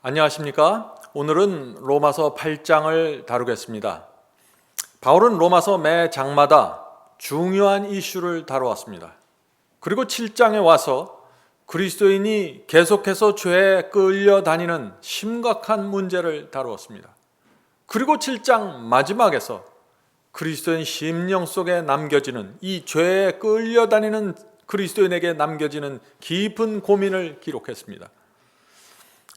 안녕하십니까? 오늘은 로마서 8장을 다루겠습니다. 바울은 로마서 매 장마다 중요한 이슈를 다루었습니다. 그리고 7장에 와서 그리스도인이 계속해서 죄에 끌려다니는 심각한 문제를 다루었습니다. 그리고 7장 마지막에서 그리스도인 심령 속에 남겨지는 이 죄에 끌려다니는 그리스도인에게 남겨지는 깊은 고민을 기록했습니다.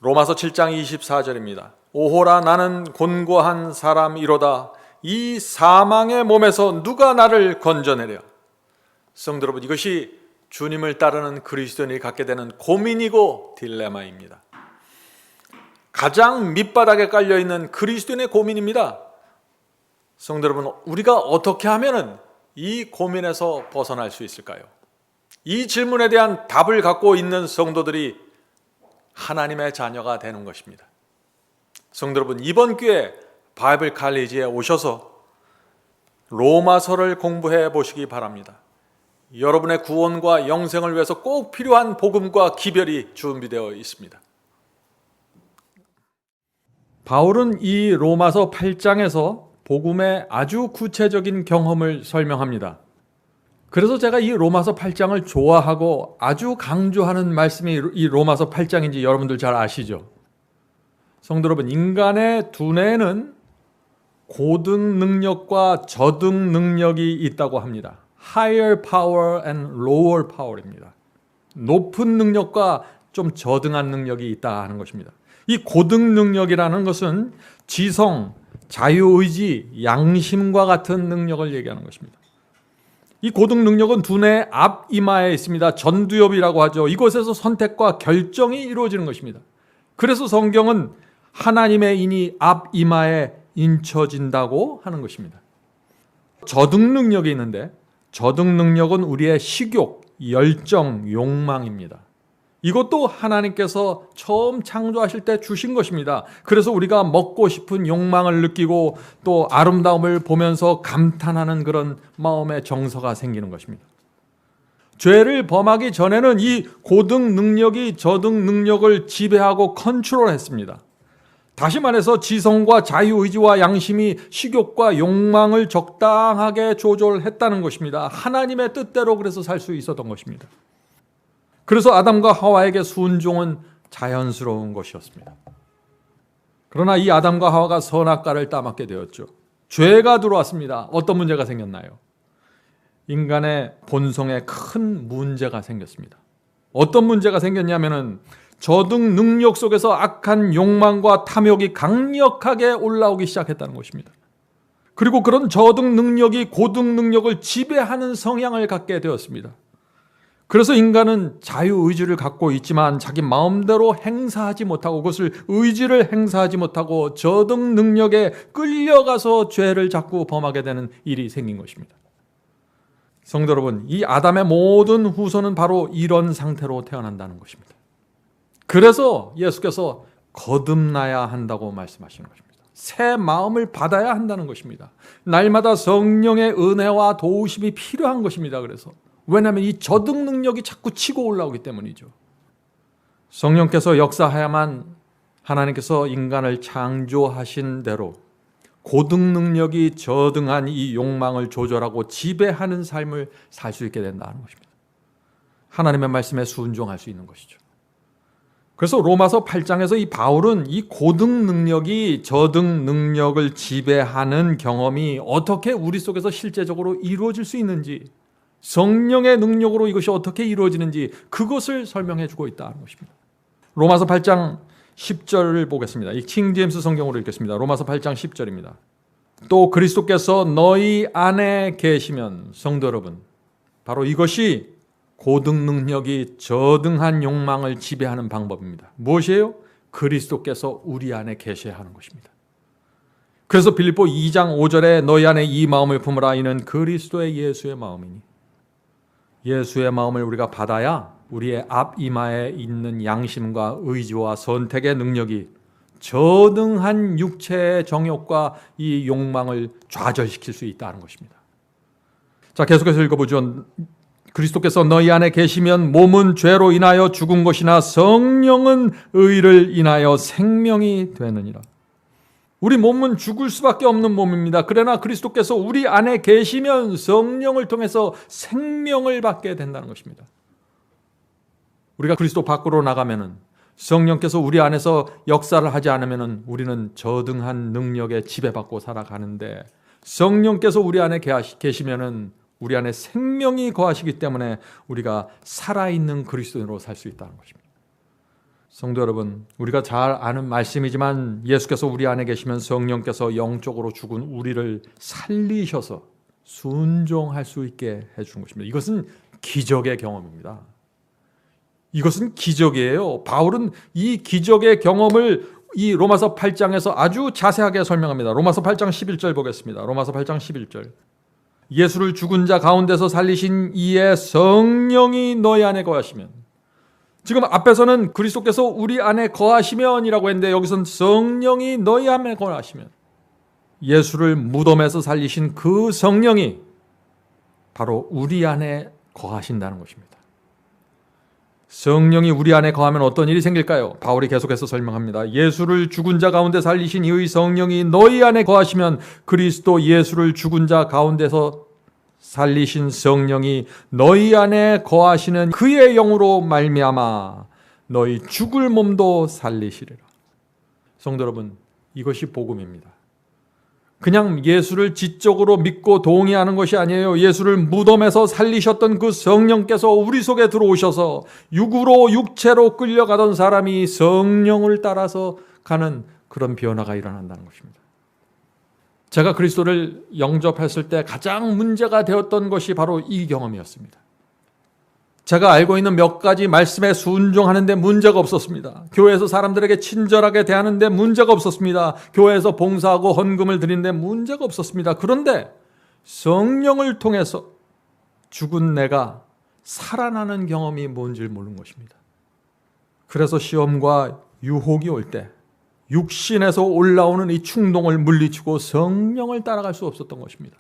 로마서 7장 24절입니다. 오호라 나는 곤고한 사람이로다. 이 사망의 몸에서 누가 나를 건져내랴. 성도 여러분, 이것이 주님을 따르는 그리스도인이 갖게 되는 고민이고 딜레마입니다. 가장 밑바닥에 깔려있는 그리스도인의 고민입니다. 성도 여러분, 우리가 어떻게 하면 이 고민에서 벗어날 수 있을까요? 이 질문에 대한 답을 갖고 있는 성도들이 하나님의 자녀가 되는 것입니다. 성도 여러분, 이번 기회에 바이블 칼리지에 오셔서 로마서를 공부해 보시기 바랍니다. 여러분의 구원과 영생을 위해서 꼭 필요한 복음과 기별이 준비되어 있습니다. 바울은 이 로마서 8장에서 복음의 아주 구체적인 경험을 설명합니다. 그래서 제가 이 로마서 8장을 좋아하고 아주 강조하는 말씀이 이 로마서 8장인지 여러분들 잘 아시죠? 성도 여러분, 인간의 두뇌에는 고등 능력과 저등 능력이 있다고 합니다. Higher power and lower power입니다. 높은 능력과 좀 저등한 능력이 있다 하는 것입니다. 이 고등 능력이라는 것은 지성, 자유의지, 양심과 같은 능력을 얘기하는 것입니다. 이 고등 능력은 두뇌 앞 이마에 있습니다. 전두엽이라고 하죠. 이곳에서 선택과 결정이 이루어지는 것입니다. 그래서 성경은 하나님의 인이 앞 이마에 인쳐진다고 하는 것입니다. 저등 능력이 있는데 저등 능력은 우리의 식욕, 열정, 욕망입니다. 이것도 하나님께서 처음 창조하실 때 주신 것입니다. 그래서 우리가 먹고 싶은 욕망을 느끼고 또 아름다움을 보면서 감탄하는 그런 마음의 정서가 생기는 것입니다. 죄를 범하기 전에는 이 고등 능력이 저등 능력을 지배하고 컨트롤했습니다. 다시 말해서 지성과 자유의지와 양심이 식욕과 욕망을 적당하게 조절했다는 것입니다. 하나님의 뜻대로 그래서 살 수 있었던 것입니다. 그래서 아담과 하와에게 순종은 자연스러운 것이었습니다. 그러나 이 아담과 하와가 선악과를 따먹게 되었죠. 죄가 들어왔습니다. 어떤 문제가 생겼나요? 인간의 본성에 큰 문제가 생겼습니다. 어떤 문제가 생겼냐면은 저등 능력 속에서 악한 욕망과 탐욕이 강력하게 올라오기 시작했다는 것입니다. 그리고 그런 저등 능력이 고등 능력을 지배하는 성향을 갖게 되었습니다. 그래서 인간은 자유의지를 갖고 있지만 자기 마음대로 행사하지 못하고 그것을 의지를 행사하지 못하고 저등 능력에 끌려가서 죄를 자꾸 범하게 되는 일이 생긴 것입니다. 성도 여러분, 이 아담의 모든 후손은 바로 이런 상태로 태어난다는 것입니다. 그래서 예수께서 거듭나야 한다고 말씀하시는 것입니다. 새 마음을 받아야 한다는 것입니다. 날마다 성령의 은혜와 도우심이 필요한 것입니다. 그래서 왜냐하면 이 저등 능력이 자꾸 치고 올라오기 때문이죠. 성령께서 역사해야만 하나님께서 인간을 창조하신 대로 고등 능력이 저등한 이 욕망을 조절하고 지배하는 삶을 살 수 있게 된다는 것입니다. 하나님의 말씀에 순종할 수 있는 것이죠. 그래서 로마서 8장에서 이 바울은 이 고등 능력이 저등 능력을 지배하는 경험이 어떻게 우리 속에서 실제적으로 이루어질 수 있는지, 성령의 능력으로 이것이 어떻게 이루어지는지 그것을 설명해 주고 있다는 것입니다. 로마서 8장 10절을 보겠습니다. 이 킹제임스 성경으로 읽겠습니다. 로마서 8장 10절입니다. 또 그리스도께서 너희 안에 계시면, 성도 여러분, 바로 이것이 고등 능력이 저등한 욕망을 지배하는 방법입니다. 무엇이에요? 그리스도께서 우리 안에 계셔야 하는 것입니다. 그래서 빌립보 2장 5절에 너희 안에 이 마음을 품으라 이는 그리스도의 예수의 마음이니, 예수의 마음을 우리가 받아야 우리의 앞 이마에 있는 양심과 의지와 선택의 능력이 저등한 육체의 정욕과 이 욕망을 좌절시킬 수 있다는 것입니다. 자, 계속해서 읽어보죠. 그리스도께서 너희 안에 계시면 몸은 죄로 인하여 죽은 것이나 성령은 의를 인하여 생명이 되느니라. 우리 몸은 죽을 수밖에 없는 몸입니다. 그러나 그리스도께서 우리 안에 계시면 성령을 통해서 생명을 받게 된다는 것입니다. 우리가 그리스도 밖으로 나가면은, 성령께서 우리 안에서 역사를 하지 않으면은 우리는 저등한 능력에 지배받고 살아가는데, 성령께서 우리 안에 계시면은 우리 안에 생명이 거하시기 때문에 우리가 살아있는 그리스도인으로 살 수 있다는 것입니다. 성도 여러분, 우리가 잘 아는 말씀이지만 예수께서 우리 안에 계시면 성령께서 영적으로 죽은 우리를 살리셔서 순종할 수 있게 해주는 것입니다. 이것은 기적의 경험입니다. 이것은 기적이에요. 바울은 이 기적의 경험을 이 로마서 8장에서 아주 자세하게 설명합니다. 로마서 8장 11절 보겠습니다. 로마서 8장 11절. 예수를 죽은 자 가운데서 살리신 이의 성령이 너희 안에 거하시면, 지금 앞에서는 그리스도께서 우리 안에 거하시면이라고 했는데 여기서는 성령이 너희 안에 거하시면, 예수를 무덤에서 살리신 그 성령이 바로 우리 안에 거하신다는 것입니다. 성령이 우리 안에 거하면 어떤 일이 생길까요? 바울이 계속해서 설명합니다. 예수를 죽은 자 가운데 살리신 이의 성령이 너희 안에 거하시면 그리스도 예수를 죽은 자 가운데서 살리신 성령이 너희 안에 거하시는 그의 영으로 말미암아 너희 죽을 몸도 살리시리라. 성도 여러분, 이것이 복음입니다. 그냥 예수를 지적으로 믿고 동의하는 것이 아니에요. 예수를 무덤에서 살리셨던 그 성령께서 우리 속에 들어오셔서 육으로 육체로 끌려가던 사람이 성령을 따라서 가는 그런 변화가 일어난다는 것입니다. 제가 그리스도를 영접했을 때 가장 문제가 되었던 것이 바로 이 경험이었습니다. 제가 알고 있는 몇 가지 말씀에 순종하는데 문제가 없었습니다. 교회에서 사람들에게 친절하게 대하는데 문제가 없었습니다. 교회에서 봉사하고 헌금을 드리는데 문제가 없었습니다. 그런데 성령을 통해서 죽은 내가 살아나는 경험이 뭔지를 모르는 것입니다. 그래서 시험과 유혹이 올 때 육신에서 올라오는 이 충동을 물리치고 성령을 따라갈 수 없었던 것입니다.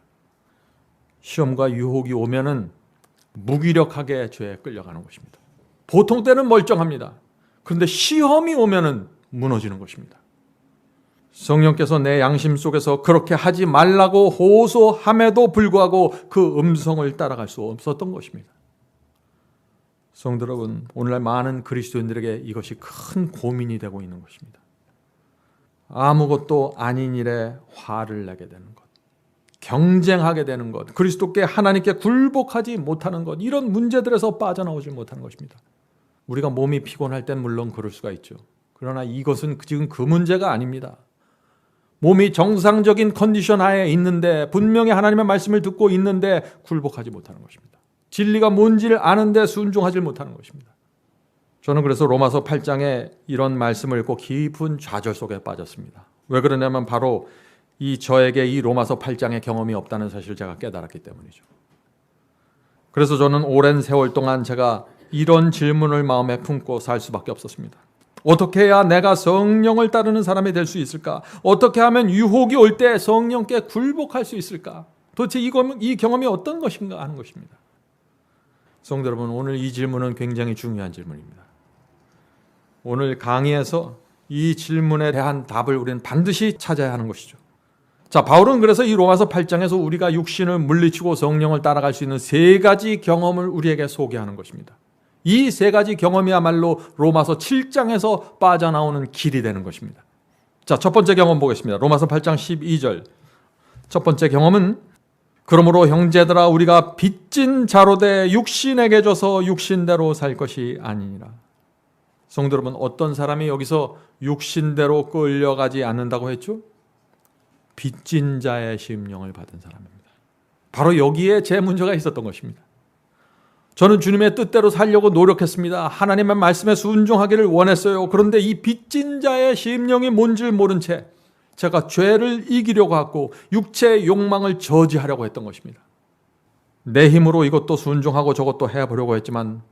시험과 유혹이 오면은 무기력하게 죄에 끌려가는 것입니다. 보통 때는 멀쩡합니다. 그런데 시험이 오면은 무너지는 것입니다. 성령께서 내 양심 속에서 그렇게 하지 말라고 호소함에도 불구하고 그 음성을 따라갈 수 없었던 것입니다. 성도 여러분, 오늘날 많은 그리스도인들에게 이것이 큰 고민이 되고 있는 것입니다. 아무것도 아닌 일에 화를 내게 되는 것, 경쟁하게 되는 것, 그리스도께 하나님께 굴복하지 못하는 것, 이런 문제들에서 빠져나오지 못하는 것입니다. 우리가 몸이 피곤할 땐 물론 그럴 수가 있죠. 그러나 이것은 지금 그 문제가 아닙니다. 몸이 정상적인 컨디션 하에 있는데, 분명히 하나님의 말씀을 듣고 있는데 굴복하지 못하는 것입니다. 진리가 뭔지를 아는데 순종하지 못하는 것입니다. 저는 그래서 로마서 8장에 이런 말씀을 읽고 깊은 좌절 속에 빠졌습니다. 왜 그러냐면 바로 저에게 이 로마서 8장의 경험이 없다는 사실을 제가 깨달았기 때문이죠. 그래서 저는 오랜 세월 동안 제가 이런 질문을 마음에 품고 살 수밖에 없었습니다. 어떻게 해야 내가 성령을 따르는 사람이 될 수 있을까? 어떻게 하면 유혹이 올 때 성령께 굴복할 수 있을까? 도대체 이 경험이 어떤 것인가 하는 것입니다. 성도 여러분, 오늘 이 질문은 굉장히 중요한 질문입니다. 오늘 강의에서 이 질문에 대한 답을 우리는 반드시 찾아야 하는 것이죠. 자, 바울은 그래서 이 로마서 8장에서 우리가 육신을 물리치고 성령을 따라갈 수 있는 세 가지 경험을 우리에게 소개하는 것입니다. 이 세 가지 경험이야말로 로마서 7장에서 빠져나오는 길이 되는 것입니다. 자, 첫 번째 경험 보겠습니다. 로마서 8장 12절. 첫 번째 경험은, 그러므로 형제들아 우리가 빚진 자로 돼 육신에게 줘서 육신대로 살 것이 아니니라. 성도 여러분, 어떤 사람이 여기서 육신대로 끌려가지 않는다고 했죠? 빚진 자의 심령을 받은 사람입니다. 바로 여기에 제 문제가 있었던 것입니다. 저는 주님의 뜻대로 살려고 노력했습니다. 하나님의 말씀에 순종하기를 원했어요. 그런데 이 빚진 자의 심령이 뭔지 모른 채 제가 죄를 이기려고 하고 육체의 욕망을 저지하려고 했던 것입니다. 내 힘으로 이것도 순종하고 저것도 해보려고 했지만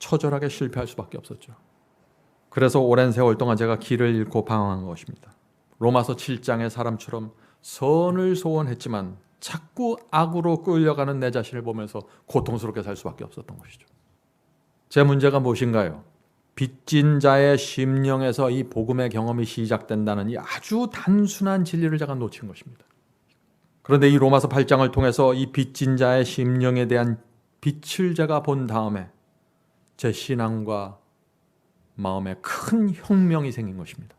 처절하게 실패할 수밖에 없었죠. 그래서 오랜 세월 동안 제가 길을 잃고 방황한 것입니다. 로마서 7장의 사람처럼 선을 소원했지만 자꾸 악으로 끌려가는 내 자신을 보면서 고통스럽게 살 수밖에 없었던 것이죠. 제 문제가 무엇인가요? 빚진 자의 심령에서 이 복음의 경험이 시작된다는 이 아주 단순한 진리를 제가 놓친 것입니다. 그런데 이 로마서 8장을 통해서 이 빚진 자의 심령에 대한 빛을 제가 본 다음에 제 신앙과 마음에 큰 혁명이 생긴 것입니다.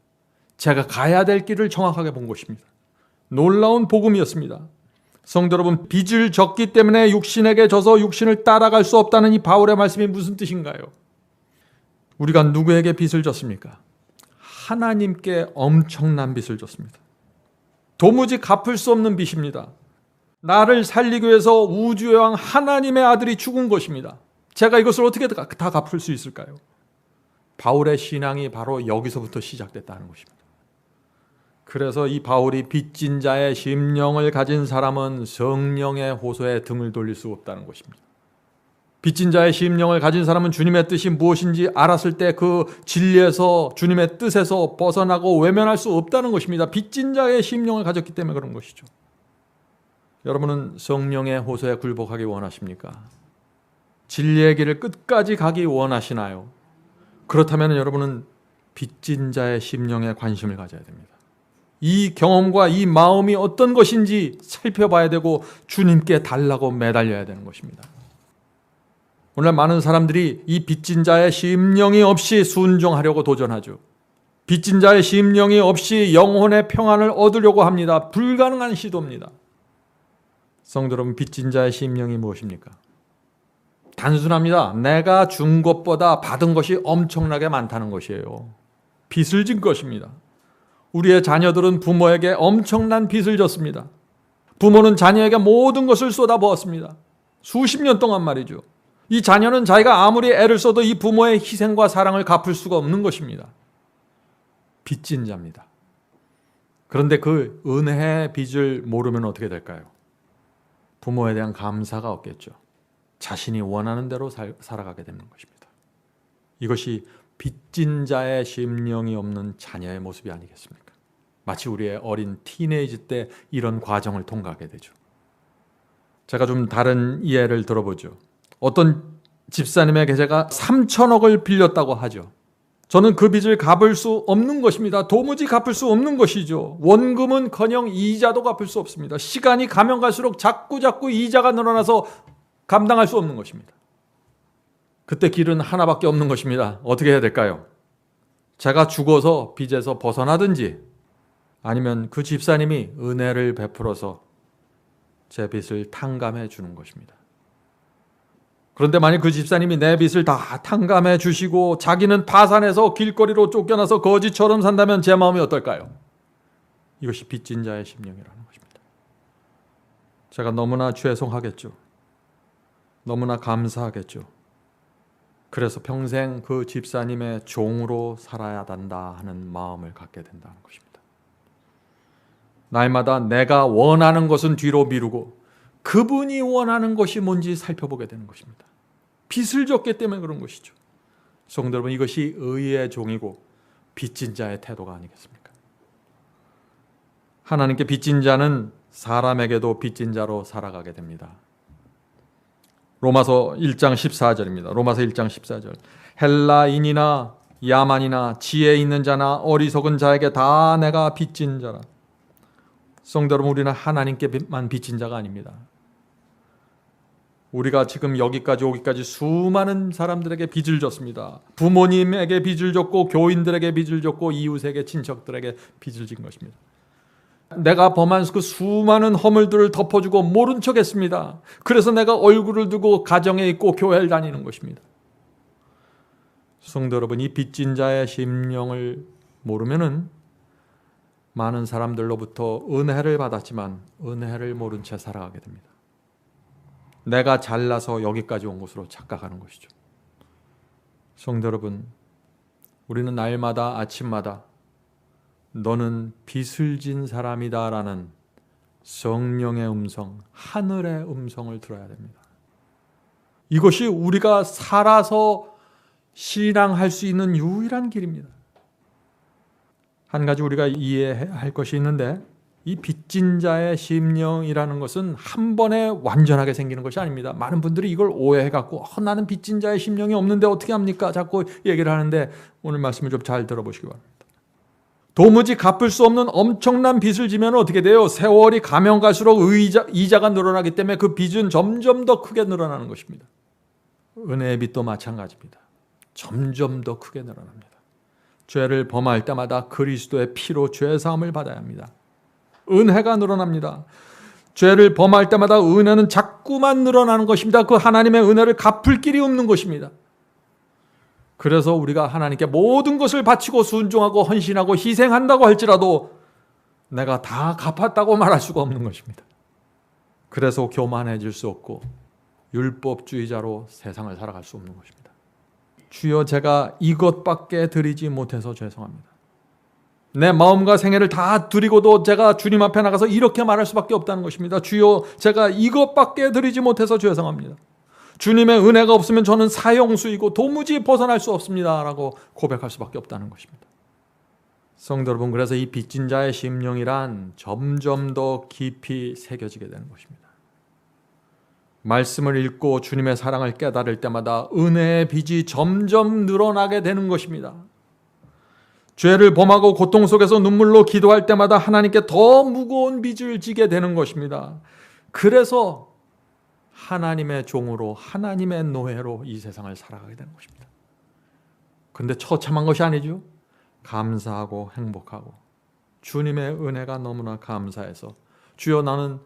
제가 가야 될 길을 정확하게 본 것입니다. 놀라운 복음이었습니다. 성도 여러분, 빚을 졌기 때문에 육신에게 져서 육신을 따라갈 수 없다는 이 바울의 말씀이 무슨 뜻인가요? 우리가 누구에게 빚을 졌습니까? 하나님께 엄청난 빚을 졌습니다. 도무지 갚을 수 없는 빚입니다. 나를 살리기 위해서 우주의 왕 하나님의 아들이 죽은 것입니다. 제가 이것을 어떻게 다 갚을 수 있을까요? 바울의 신앙이 바로 여기서부터 시작됐다는 것입니다. 그래서 이 바울이 빚진 자의 심령을 가진 사람은 성령의 호소에 등을 돌릴 수 없다는 것입니다. 빚진 자의 심령을 가진 사람은 주님의 뜻이 무엇인지 알았을 때 그 진리에서 주님의 뜻에서 벗어나고 외면할 수 없다는 것입니다. 빚진 자의 심령을 가졌기 때문에 그런 것이죠. 여러분은 성령의 호소에 굴복하기 원하십니까? 진리의 길을 끝까지 가기 원하시나요? 그렇다면 여러분은 빚진 자의 심령에 관심을 가져야 됩니다. 이 경험과 이 마음이 어떤 것인지 살펴봐야 되고 주님께 달라고 매달려야 되는 것입니다. 오늘 많은 사람들이 이 빚진 자의 심령이 없이 순종하려고 도전하죠. 빚진 자의 심령이 없이 영혼의 평안을 얻으려고 합니다. 불가능한 시도입니다. 성도 여러분, 빚진 자의 심령이 무엇입니까? 단순합니다. 내가 준 것보다 받은 것이 엄청나게 많다는 것이에요. 빚을 진 것입니다. 우리의 자녀들은 부모에게 엄청난 빚을 졌습니다. 부모는 자녀에게 모든 것을 쏟아부었습니다. 수십 년 동안 말이죠. 이 자녀는 자기가 아무리 애를 써도 이 부모의 희생과 사랑을 갚을 수가 없는 것입니다. 빚진 자입니다. 그런데 그 은혜의 빚을 모르면 어떻게 될까요? 부모에 대한 감사가 없겠죠. 자신이 원하는 대로 살아가게 되는 것입니다. 이것이 빚진 자의 심령이 없는 자녀의 모습이 아니겠습니까? 마치 우리의 어린 티네이지 때 이런 과정을 통과하게 되죠. 제가 좀 다른 예를 들어보죠. 어떤 집사님에게 제가 3천억을 빌렸다고 하죠. 저는 그 빚을 갚을 수 없는 것입니다. 도무지 갚을 수 없는 것이죠. 원금은커녕 이자도 갚을 수 없습니다. 시간이 가면 갈수록 자꾸 이자가 늘어나서 감당할 수 없는 것입니다. 그때 길은 하나밖에 없는 것입니다. 어떻게 해야 될까요? 제가 죽어서 빚에서 벗어나든지 아니면 그 집사님이 은혜를 베풀어서 제 빚을 탕감해 주는 것입니다. 그런데 만약 그 집사님이 내 빚을 다 탕감해 주시고 자기는 파산해서 길거리로 쫓겨나서 거지처럼 산다면 제 마음이 어떨까요? 이것이 빚진 자의 심령이라는 것입니다. 제가 너무나 죄송하겠죠. 너무나 감사하겠죠. 그래서 평생 그 집사님의 종으로 살아야 한다 하는 마음을 갖게 된다는 것입니다. 날마다 내가 원하는 것은 뒤로 미루고 그분이 원하는 것이 뭔지 살펴보게 되는 것입니다. 빚을 졌기 때문에 그런 것이죠. 성도 여러분, 이것이 의의 종이고 빚진 자의 태도가 아니겠습니까? 하나님께 빚진 자는 사람에게도 빚진 자로 살아가게 됩니다. 로마서 1장 14절입니다. 로마서 1장 14절. 헬라인이나 야만이나 지혜 있는 자나 어리석은 자에게 다 내가 빚진 자라. 성도 여러분, 우리는 하나님께만 빚진 자가 아닙니다. 우리가 지금 여기까지 오기까지 수많은 사람들에게 빚을 졌습니다. 부모님에게 빚을 졌고 교인들에게 빚을 졌고 이웃에게 친척들에게 빚을 진 것입니다. 내가 범한 그 수많은 허물들을 덮어주고 모른 척 했습니다. 그래서 내가 얼굴을 두고 가정에 있고 교회를 다니는 것입니다. 성도 여러분, 이 빚진 자의 심령을 모르면은 많은 사람들로부터 은혜를 받았지만 은혜를 모른 채 살아가게 됩니다. 내가 잘나서 여기까지 온 것으로 착각하는 것이죠. 성도 여러분, 우리는 날마다 아침마다 너는 빚을 진 사람이다 라는 성령의 음성, 하늘의 음성을 들어야 됩니다. 이것이 우리가 살아서 신앙할 수 있는 유일한 길입니다. 한 가지 우리가 이해할 것이 있는데 이 빚진 자의 심령이라는 것은 한 번에 완전하게 생기는 것이 아닙니다. 많은 분들이 이걸 오해해갖고 나는 빚진 자의 심령이 없는데 어떻게 합니까? 자꾸 얘기를 하는데 오늘 말씀을 좀 잘 들어보시기 바랍니다. 도무지 갚을 수 없는 엄청난 빚을 지면 어떻게 돼요? 세월이 가면 갈수록 이자가 늘어나기 때문에 그 빚은 점점 더 크게 늘어나는 것입니다. 은혜의 빚도 마찬가지입니다. 점점 더 크게 늘어납니다. 죄를 범할 때마다 그리스도의 피로 죄사함을 받아야 합니다. 은혜가 늘어납니다. 죄를 범할 때마다 은혜는 자꾸만 늘어나는 것입니다. 그 하나님의 은혜를 갚을 길이 없는 것입니다. 그래서 우리가 하나님께 모든 것을 바치고 순종하고 헌신하고 희생한다고 할지라도 내가 다 갚았다고 말할 수가 없는 것입니다. 그래서 교만해질 수 없고 율법주의자로 세상을 살아갈 수 없는 것입니다. 주여, 제가 이것밖에 드리지 못해서 죄송합니다. 내 마음과 생애를 다 드리고도 제가 주님 앞에 나가서 이렇게 말할 수밖에 없다는 것입니다. 주여, 제가 이것밖에 드리지 못해서 죄송합니다. 주님의 은혜가 없으면 저는 사형수이고 도무지 벗어날 수 없습니다 라고 고백할 수밖에 없다는 것입니다. 성도 여러분, 그래서 이 빚진 자의 심령이란 점점 더 깊이 새겨지게 되는 것입니다. 말씀을 읽고 주님의 사랑을 깨달을 때마다 은혜의 빚이 점점 늘어나게 되는 것입니다. 죄를 범하고 고통 속에서 눈물로 기도할 때마다 하나님께 더 무거운 빚을 지게 되는 것입니다. 그래서 하나님의 종으로, 하나님의 노예로 이 세상을 살아가게 되는 것입니다. 그런데 처참한 것이 아니죠. 감사하고 행복하고 주님의 은혜가 너무나 감사해서 주여, 나는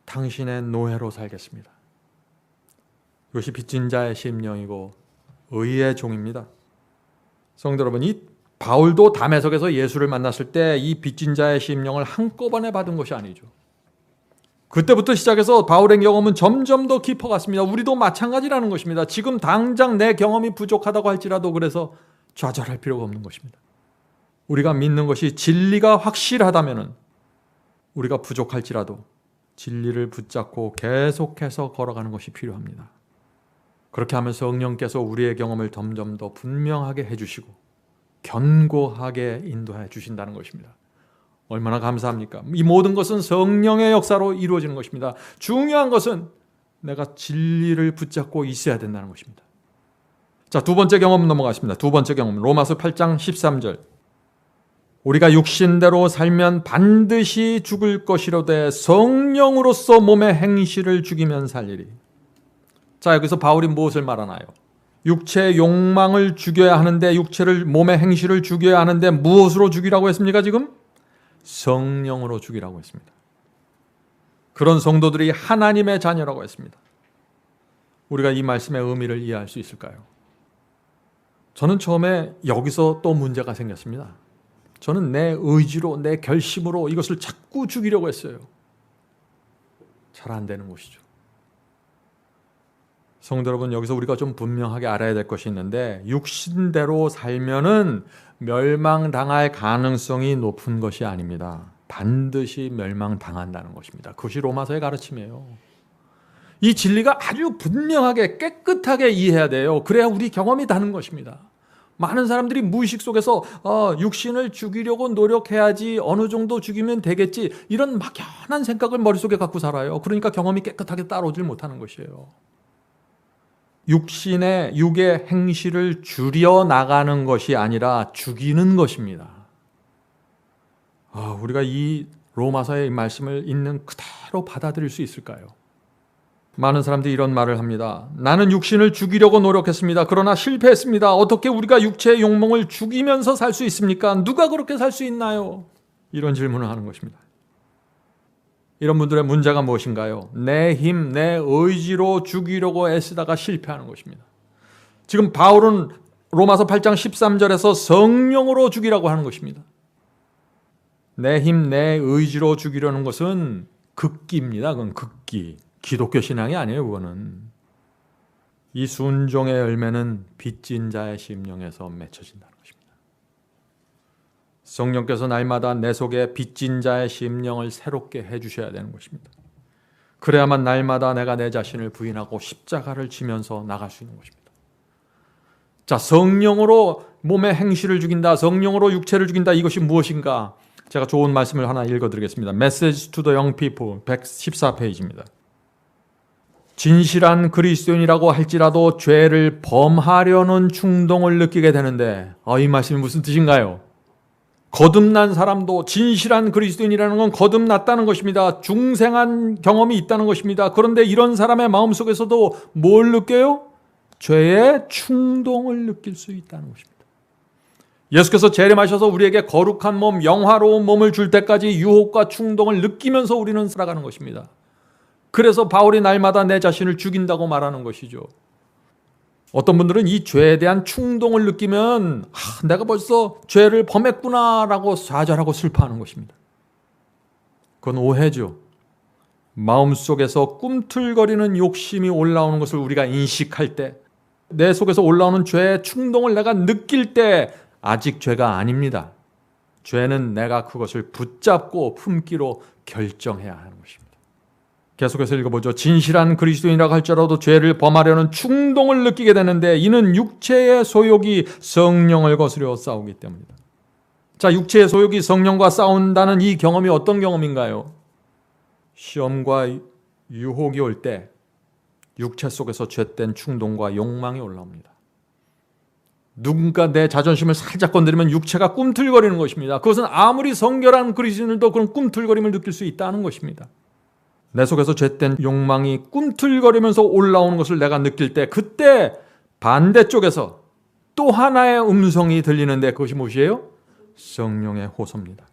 당신의 노예로 살겠습니다. 이것이 빚진 자의 심령이고 의의 종입니다. 성도 여러분, 이 바울도 다메섹에서 예수를 만났을 때 이 빚진 자의 심령을 한꺼번에 받은 것이 아니죠. 그때부터 시작해서 바울의 경험은 점점 더 깊어갔습니다. 우리도 마찬가지라는 것입니다. 지금 당장 내 경험이 부족하다고 할지라도 그래서 좌절할 필요가 없는 것입니다. 우리가 믿는 것이 진리가 확실하다면 우리가 부족할지라도 진리를 붙잡고 계속해서 걸어가는 것이 필요합니다. 그렇게 하면 성령께서 우리의 경험을 점점 더 분명하게 해주시고 견고하게 인도해 주신다는 것입니다. 얼마나 감사합니까? 이 모든 것은 성령의 역사로 이루어지는 것입니다. 중요한 것은 내가 진리를 붙잡고 있어야 된다는 것입니다. 자, 두 번째 경험 넘어가겠습니다. 두 번째 경험, 로마서 8장 13절. 우리가 육신대로 살면 반드시 죽을 것이로되 성령으로서 몸의 행실을 죽이면 살리리. 자, 여기서 바울이 무엇을 말하나요? 육체의 욕망을 죽여야 하는데, 육체를, 몸의 행실을 죽여야 하는데 무엇으로 죽이라고 했습니까? 지금 성령으로 죽이라고 했습니다. 그런 성도들이 하나님의 자녀라고 했습니다. 우리가 이 말씀의 의미를 이해할 수 있을까요? 저는 처음에 여기서 또 문제가 생겼습니다. 저는 내 의지로, 내 결심으로 이것을 자꾸 죽이려고 했어요. 잘 안 되는 것이죠. 성도 여러분, 여기서 우리가 좀 분명하게 알아야 될 것이 있는데, 육신대로 살면은 멸망당할 가능성이 높은 것이 아닙니다. 반드시 멸망당한다는 것입니다. 그것이 로마서의 가르침이에요. 이 진리가 아주 분명하게 깨끗하게 이해해야 돼요. 그래야 우리 경험이 다는 것입니다. 많은 사람들이 무의식 속에서 육신을 죽이려고 노력해야지, 어느 정도 죽이면 되겠지, 이런 막연한 생각을 머릿속에 갖고 살아요. 그러니까 경험이 깨끗하게 따라오질 못하는 것이에요. 육의 행실을 줄여 나가는 것이 아니라 죽이는 것입니다. 우리가 이 로마서의 말씀을 있는 그대로 받아들일 수 있을까요? 많은 사람들이 이런 말을 합니다. 나는 육신을 죽이려고 노력했습니다. 그러나 실패했습니다. 어떻게 우리가 육체의 욕망을 죽이면서 살 수 있습니까? 누가 그렇게 살 수 있나요? 이런 질문을 하는 것입니다. 이런 분들의 문제가 무엇인가요? 내 힘, 내 의지로 죽이려고 애쓰다가 실패하는 것입니다. 지금 바울은 로마서 8장 13절에서 성령으로 죽이라고 하는 것입니다. 내 힘, 내 의지로 죽이려는 것은 극기입니다. 그건 극기. 기독교 신앙이 아니에요, 그거는. 이 순종의 열매는 빚진 자의 심령에서 맺혀진다는 것입니다. 성령께서 날마다 내 속에 빚진 자의 심령을 새롭게 해주셔야 되는 것입니다. 그래야만 날마다 내가 내 자신을 부인하고 십자가를 지면서 나갈 수 있는 것입니다. 자, 성령으로 몸의 행실을 죽인다, 성령으로 육체를 죽인다, 이것이 무엇인가? 제가 좋은 말씀을 하나 읽어드리겠습니다. Message to the Young People 114페이지입니다. 진실한 그리스도인이라고 할지라도 죄를 범하려는 충동을 느끼게 되는데 이 말씀이 무슨 뜻인가요? 거듭난 사람도 진실한 그리스도인이라는 건 거듭났다는 것입니다. 중생한 경험이 있다는 것입니다. 그런데 이런 사람의 마음속에서도 뭘 느껴요? 죄의 충동을 느낄 수 있다는 것입니다. 예수께서 재림하셔서 우리에게 거룩한 몸, 영화로운 몸을 줄 때까지 유혹과 충동을 느끼면서 우리는 살아가는 것입니다. 그래서 바울이 날마다 내 자신을 죽인다고 말하는 것이죠. 어떤 분들은 이 죄에 대한 충동을 느끼면 내가 벌써 죄를 범했구나라고 좌절하고 슬퍼하는 것입니다. 그건 오해죠. 마음속에서 꿈틀거리는 욕심이 올라오는 것을 우리가 인식할 때, 내 속에서 올라오는 죄의 충동을 내가 느낄 때 아직 죄가 아닙니다. 죄는 내가 그것을 붙잡고 품기로 결정해야 하는 것입니다. 계속해서 읽어보죠. 진실한 그리스도인이라고 할지라도 죄를 범하려는 충동을 느끼게 되는데 이는 육체의 소욕이 성령을 거스려 싸우기 때문이다. 자, 육체의 소욕이 성령과 싸운다는 이 경험이 어떤 경험인가요? 시험과 유혹이 올 때 육체 속에서 죄된 충동과 욕망이 올라옵니다. 누군가 내 자존심을 살짝 건드리면 육체가 꿈틀거리는 것입니다. 그것은 아무리 성결한 그리스도인들도 그런 꿈틀거림을 느낄 수 있다는 것입니다. 내 속에서 죄된 욕망이 꿈틀거리면서 올라오는 것을 내가 느낄 때, 그때 반대쪽에서 또 하나의 음성이 들리는데 그것이 무엇이에요? 성령의 호소입니다.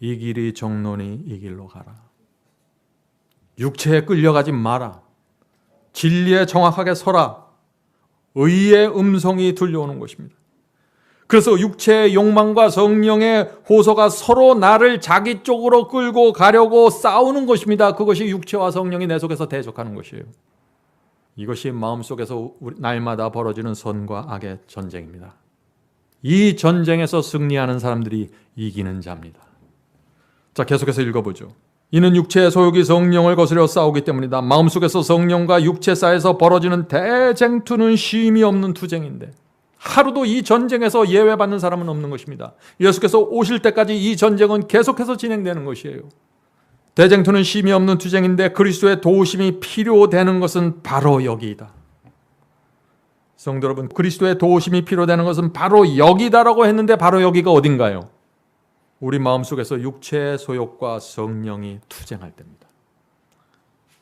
이 길이 정론이 이 길로 가라. 육체에 끌려가지 마라. 진리에 정확하게 서라. 의의 음성이 들려오는 것입니다. 그래서 육체의 욕망과 성령의 호소가 서로 나를 자기 쪽으로 끌고 가려고 싸우는 것입니다. 그것이 육체와 성령이 내 속에서 대적하는 것이에요. 이것이 마음속에서 날마다 벌어지는 선과 악의 전쟁입니다. 이 전쟁에서 승리하는 사람들이 이기는 자입니다. 자, 계속해서 읽어보죠. 이는 육체의 소욕이 성령을 거스려 싸우기 때문이다. 마음속에서 성령과 육체 사이에서 벌어지는 대쟁투는 쉼이 없는 투쟁인데 하루도 이 전쟁에서 예외받는 사람은 없는 것입니다. 예수께서 오실 때까지 이 전쟁은 계속해서 진행되는 것이에요. 대쟁투는 쉼이 없는 투쟁인데 그리스도의 도우심이 필요되는 것은 바로 여기이다. 성도 여러분, 그리스도의 도우심이 필요되는 것은 바로 여기다라고 했는데 바로 여기가 어딘가요? 우리 마음속에서 육체의 소욕과 성령이 투쟁할 때입니다.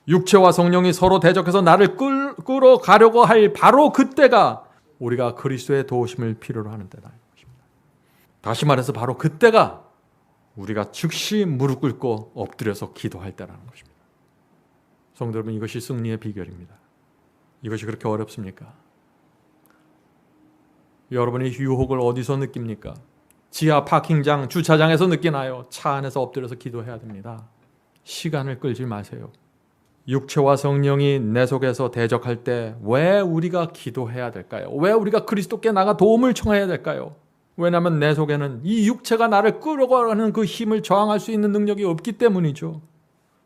육체와 성령이 서로 대적해서 나를 끌어가려고 할 바로 그때가 우리가 그리스도의 도우심을 필요로 하는 때다. 다시 말해서 바로 그때가 우리가 즉시 무릎 꿇고 엎드려서 기도할 때라는 것입니다. 성도 여러분, 이것이 승리의 비결입니다. 이것이 그렇게 어렵습니까? 여러분이 유혹을 어디서 느낍니까? 지하 파킹장, 주차장에서 느끼나요? 차 안에서 엎드려서 기도해야 됩니다. 시간을 끌지 마세요. 육체와 성령이 내 속에서 대적할 때 왜 우리가 기도해야 될까요? 왜 우리가 그리스도께 나가 도움을 청해야 될까요? 왜냐하면 내 속에는 이 육체가 나를 끌어가는 그 힘을 저항할 수 있는 능력이 없기 때문이죠.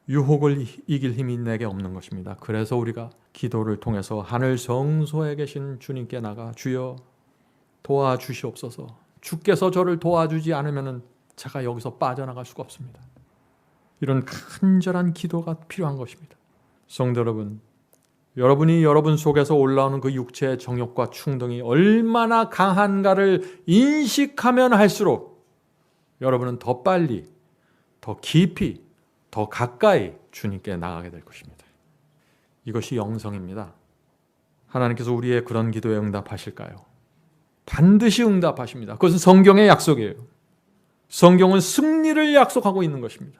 유혹을 이길 힘이 내게 없는 것입니다. 그래서 우리가 기도를 통해서 하늘 성소에 계신 주님께 나가 주여 도와주시옵소서. 주께서 저를 도와주지 않으면 제가 여기서 빠져나갈 수가 없습니다. 이런 간절한 기도가 필요한 것입니다. 성도 여러분, 여러분이 여러분 속에서 올라오는 그 육체의 정욕과 충동이 얼마나 강한가를 인식하면 할수록 여러분은 더 빨리, 더 깊이, 더 가까이 주님께 나가게 될 것입니다. 이것이 영성입니다. 하나님께서 우리의 그런 기도에 응답하실까요? 반드시 응답하십니다. 그것은 성경의 약속이에요. 성경은 승리를 약속하고 있는 것입니다.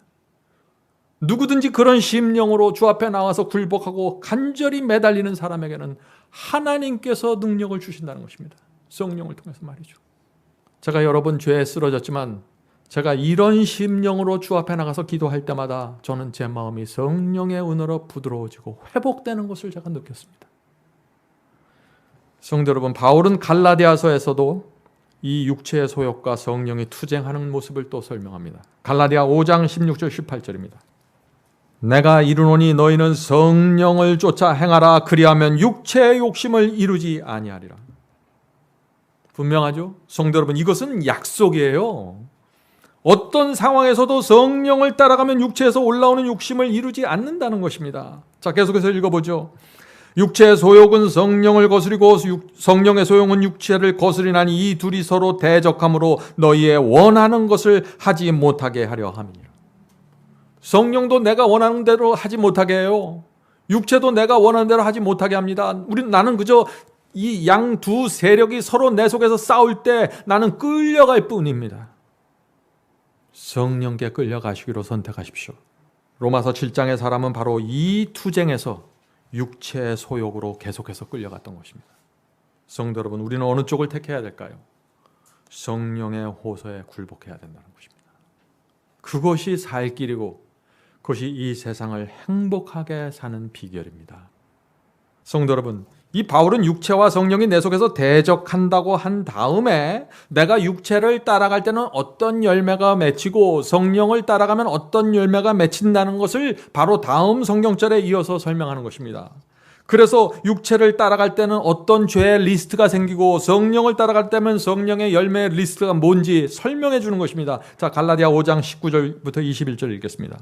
누구든지 그런 심령으로 주 앞에 나와서 굴복하고 간절히 매달리는 사람에게는 하나님께서 능력을 주신다는 것입니다. 성령을 통해서 말이죠. 제가 여러 번 죄에 쓰러졌지만 제가 이런 심령으로 주 앞에 나가서 기도할 때마다 저는 제 마음이 성령의 은혜로 부드러워지고 회복되는 것을 제가 느꼈습니다. 성도 여러분, 바울은 갈라디아서에서도 이 육체의 소욕과 성령이 투쟁하는 모습을 또 설명합니다. 갈라디아 5장 16절 18절입니다. 내가 이르노니 너희는 성령을 쫓아 행하라. 그리하면 육체의 욕심을 이루지 아니하리라. 분명하죠? 성도 여러분, 이것은 약속이에요. 어떤 상황에서도 성령을 따라가면 육체에서 올라오는 욕심을 이루지 않는다는 것입니다. 자, 계속해서 읽어보죠. 육체의 소욕은 성령을 거스리고 성령의 소욕은 육체를 거스리나니 이 둘이 서로 대적함으로 너희의 원하는 것을 하지 못하게 하려 함이니라. 성령도 내가 원하는 대로 하지 못하게 해요. 육체도 내가 원하는 대로 하지 못하게 합니다. 나는 그저 이 양 두 세력이 서로 내 속에서 싸울 때 나는 끌려갈 뿐입니다. 성령께 끌려가시기로 선택하십시오. 로마서 7장의 사람은 바로 이 투쟁에서 육체의 소욕으로 계속해서 끌려갔던 것입니다. 성도 여러분, 우리는 어느 쪽을 택해야 될까요? 성령의 호소에 굴복해야 된다는 것입니다. 그것이 살 길이고 그것이 이 세상을 행복하게 사는 비결입니다. 성도 여러분, 이 바울은 육체와 성령이 내 속에서 대적한다고 한 다음에 내가 육체를 따라갈 때는 어떤 열매가 맺히고 성령을 따라가면 어떤 열매가 맺힌다는 것을 바로 다음 성경절에 이어서 설명하는 것입니다. 그래서 육체를 따라갈 때는 어떤 죄의 리스트가 생기고 성령을 따라갈 때면 성령의 열매의 리스트가 뭔지 설명해 주는 것입니다. 자, 갈라디아 5장 19절부터 21절 읽겠습니다.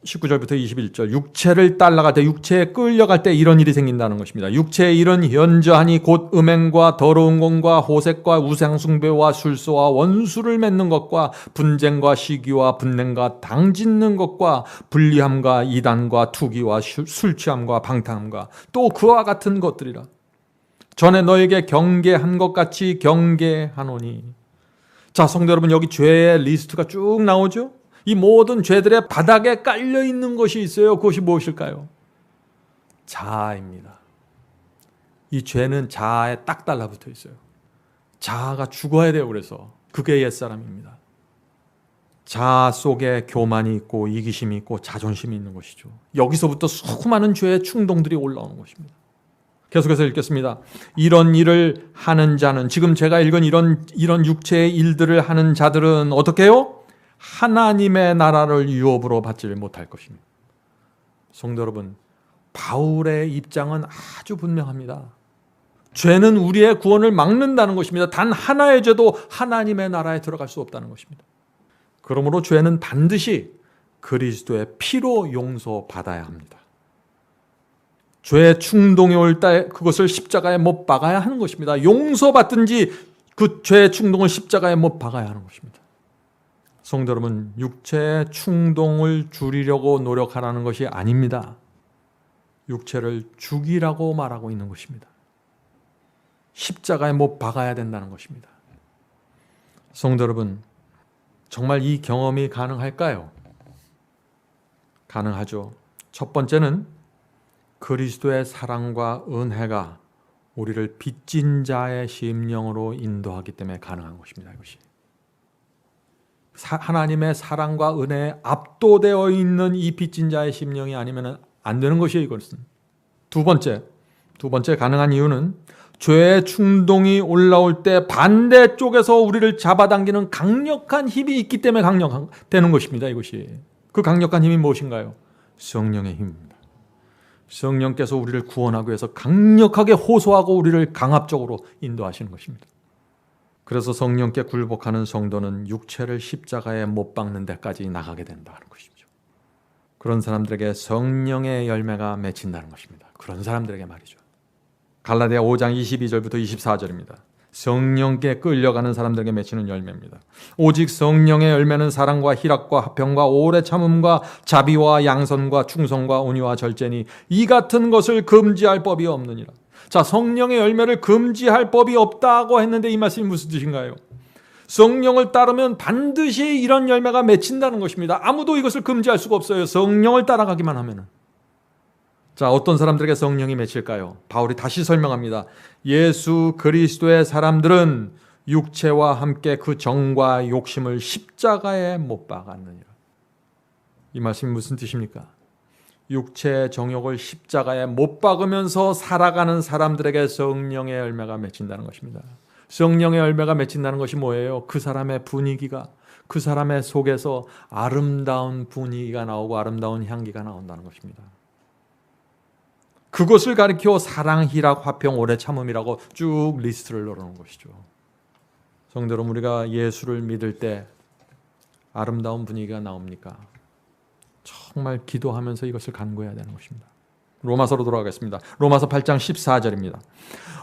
19절부터 21절. 육체를 따라갈 때, 육체에 끌려갈 때 이런 일이 생긴다는 것입니다. 육체의 일은 현저하니 곧 음행과 더러운 것과 호색과 우상숭배와 술수와 원수를 맺는 것과 분쟁과 시기와 분냉과 당짓는 것과 불리함과 이단과 투기와 술 취함과 방탕함과 또 그와 같은 것들이라. 전에 너에게 경계한 것 같이 경계하노니. 자, 성도 여러분, 여기 죄의 리스트가 쭉 나오죠? 이 모든 죄들의 바닥에 깔려 있는 것이 있어요. 그것이 무엇일까요? 자아입니다. 이 죄는 자아에 딱 달라붙어 있어요. 자아가 죽어야 돼요. 그래서 그게 옛사람입니다. 자아 속에 교만이 있고 이기심이 있고 자존심이 있는 것이죠. 여기서부터 수많은 죄의 충동들이 올라오는 것입니다. 계속해서 읽겠습니다. 이런 일을 하는 자는, 지금 제가 읽은 이런 육체의 일들을 하는 자들은 어떻게 해요? 하나님의 나라를 유업으로 받지를 못할 것입니다. 성도 여러분, 바울의 입장은 아주 분명합니다. 죄는 우리의 구원을 막는다는 것입니다. 단 하나의 죄도 하나님의 나라에 들어갈 수 없다는 것입니다. 그러므로 죄는 반드시 그리스도의 피로 용서받아야 합니다. 죄의 충동이 올 때 그것을 십자가에 못 박아야 하는 것입니다. 용서받든지 그 죄의 충동을 십자가에 못 박아야 하는 것입니다. 성도 여러분, 육체의 충동을 줄이려고 노력하라는 것이 아닙니다. 육체를 죽이라고 말하고 있는 것입니다. 십자가에 못 박아야 된다는 것입니다. 성도 여러분, 정말 이 경험이 가능할까요? 가능하죠. 첫 번째는 그리스도의 사랑과 은혜가 우리를 빚진 자의 심령으로 인도하기 때문에 가능한 것입니다. 이것이. 하나님의 사랑과 은혜에 압도되어 있는 이 빚진 자의 심령이 아니면 안 되는 것이에요. 이것은. 두 번째 가능한 이유는 죄의 충동이 올라올 때 반대쪽에서 우리를 잡아당기는 강력한 힘이 있기 때문에 되는 것입니다. 이것이. 그 강력한 힘이 무엇인가요? 성령의 힘입니다. 성령께서 우리를 구원하기 위해서 강력하게 호소하고 우리를 강압적으로 인도하시는 것입니다. 그래서 성령께 굴복하는 성도는 육체를 십자가에 못 박는 데까지 나가게 된다는 것이죠. 그런 사람들에게 성령의 열매가 맺힌다는 것입니다. 그런 사람들에게 말이죠. 갈라디아 5장 22절부터 24절입니다. 성령께 끌려가는 사람들에게 맺히는 열매입니다. 오직 성령의 열매는 사랑과 희락과 화평과 오래 참음과 자비와 양선과 충성과 온유와 절제니 이 같은 것을 금지할 법이 없느니라. 자, 성령의 열매를 금지할 법이 없다고 했는데 이 말씀이 무슨 뜻인가요? 성령을 따르면 반드시 이런 열매가 맺힌다는 것입니다. 아무도 이것을 금지할 수가 없어요. 성령을 따라가기만 하면은. 자, 어떤 사람들에게 성령이 맺힐까요? 바울이 다시 설명합니다. 예수 그리스도의 사람들은 육체와 함께 그 정과 욕심을 십자가에 못 박았느니라. 이 말씀이 무슨 뜻입니까? 육체의 정욕을 십자가에 못 박으면서 살아가는 사람들에게 성령의 열매가 맺힌다는 것입니다. 성령의 열매가 맺힌다는 것이 뭐예요? 그 사람의 분위기가, 그 사람의 속에서 아름다운 분위기가 나오고 아름다운 향기가 나온다는 것입니다. 그것을 가리켜 사랑, 희락, 화평, 오래 참음이라고 쭉 리스트를 넣어놓은 것이죠. 성도 여러분, 우리가 예수를 믿을 때 아름다운 분위기가 나옵니까? 정말 기도하면서 이것을 간구해야 되는 것입니다. 로마서로 돌아가겠습니다. 로마서 8장 14절입니다.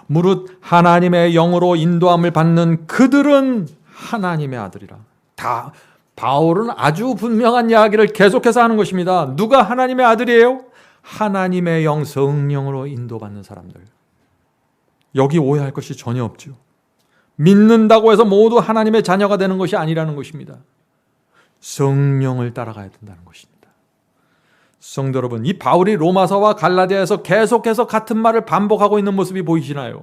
무릇 하나님의 영으로 인도함을 받는 그들은 하나님의 아들이라. 바울은 아주 분명한 이야기를 계속해서 하는 것입니다. 누가 하나님의 아들이에요? 하나님의 영, 성령으로 인도받는 사람들. 여기 오해할 것이 전혀 없죠. 믿는다고 해서 모두 하나님의 자녀가 되는 것이 아니라는 것입니다. 성령을 따라가야 된다는 것입니다. 성도 여러분, 이 바울이 로마서와 갈라디아에서 계속해서 같은 말을 반복하고 있는 모습이 보이시나요?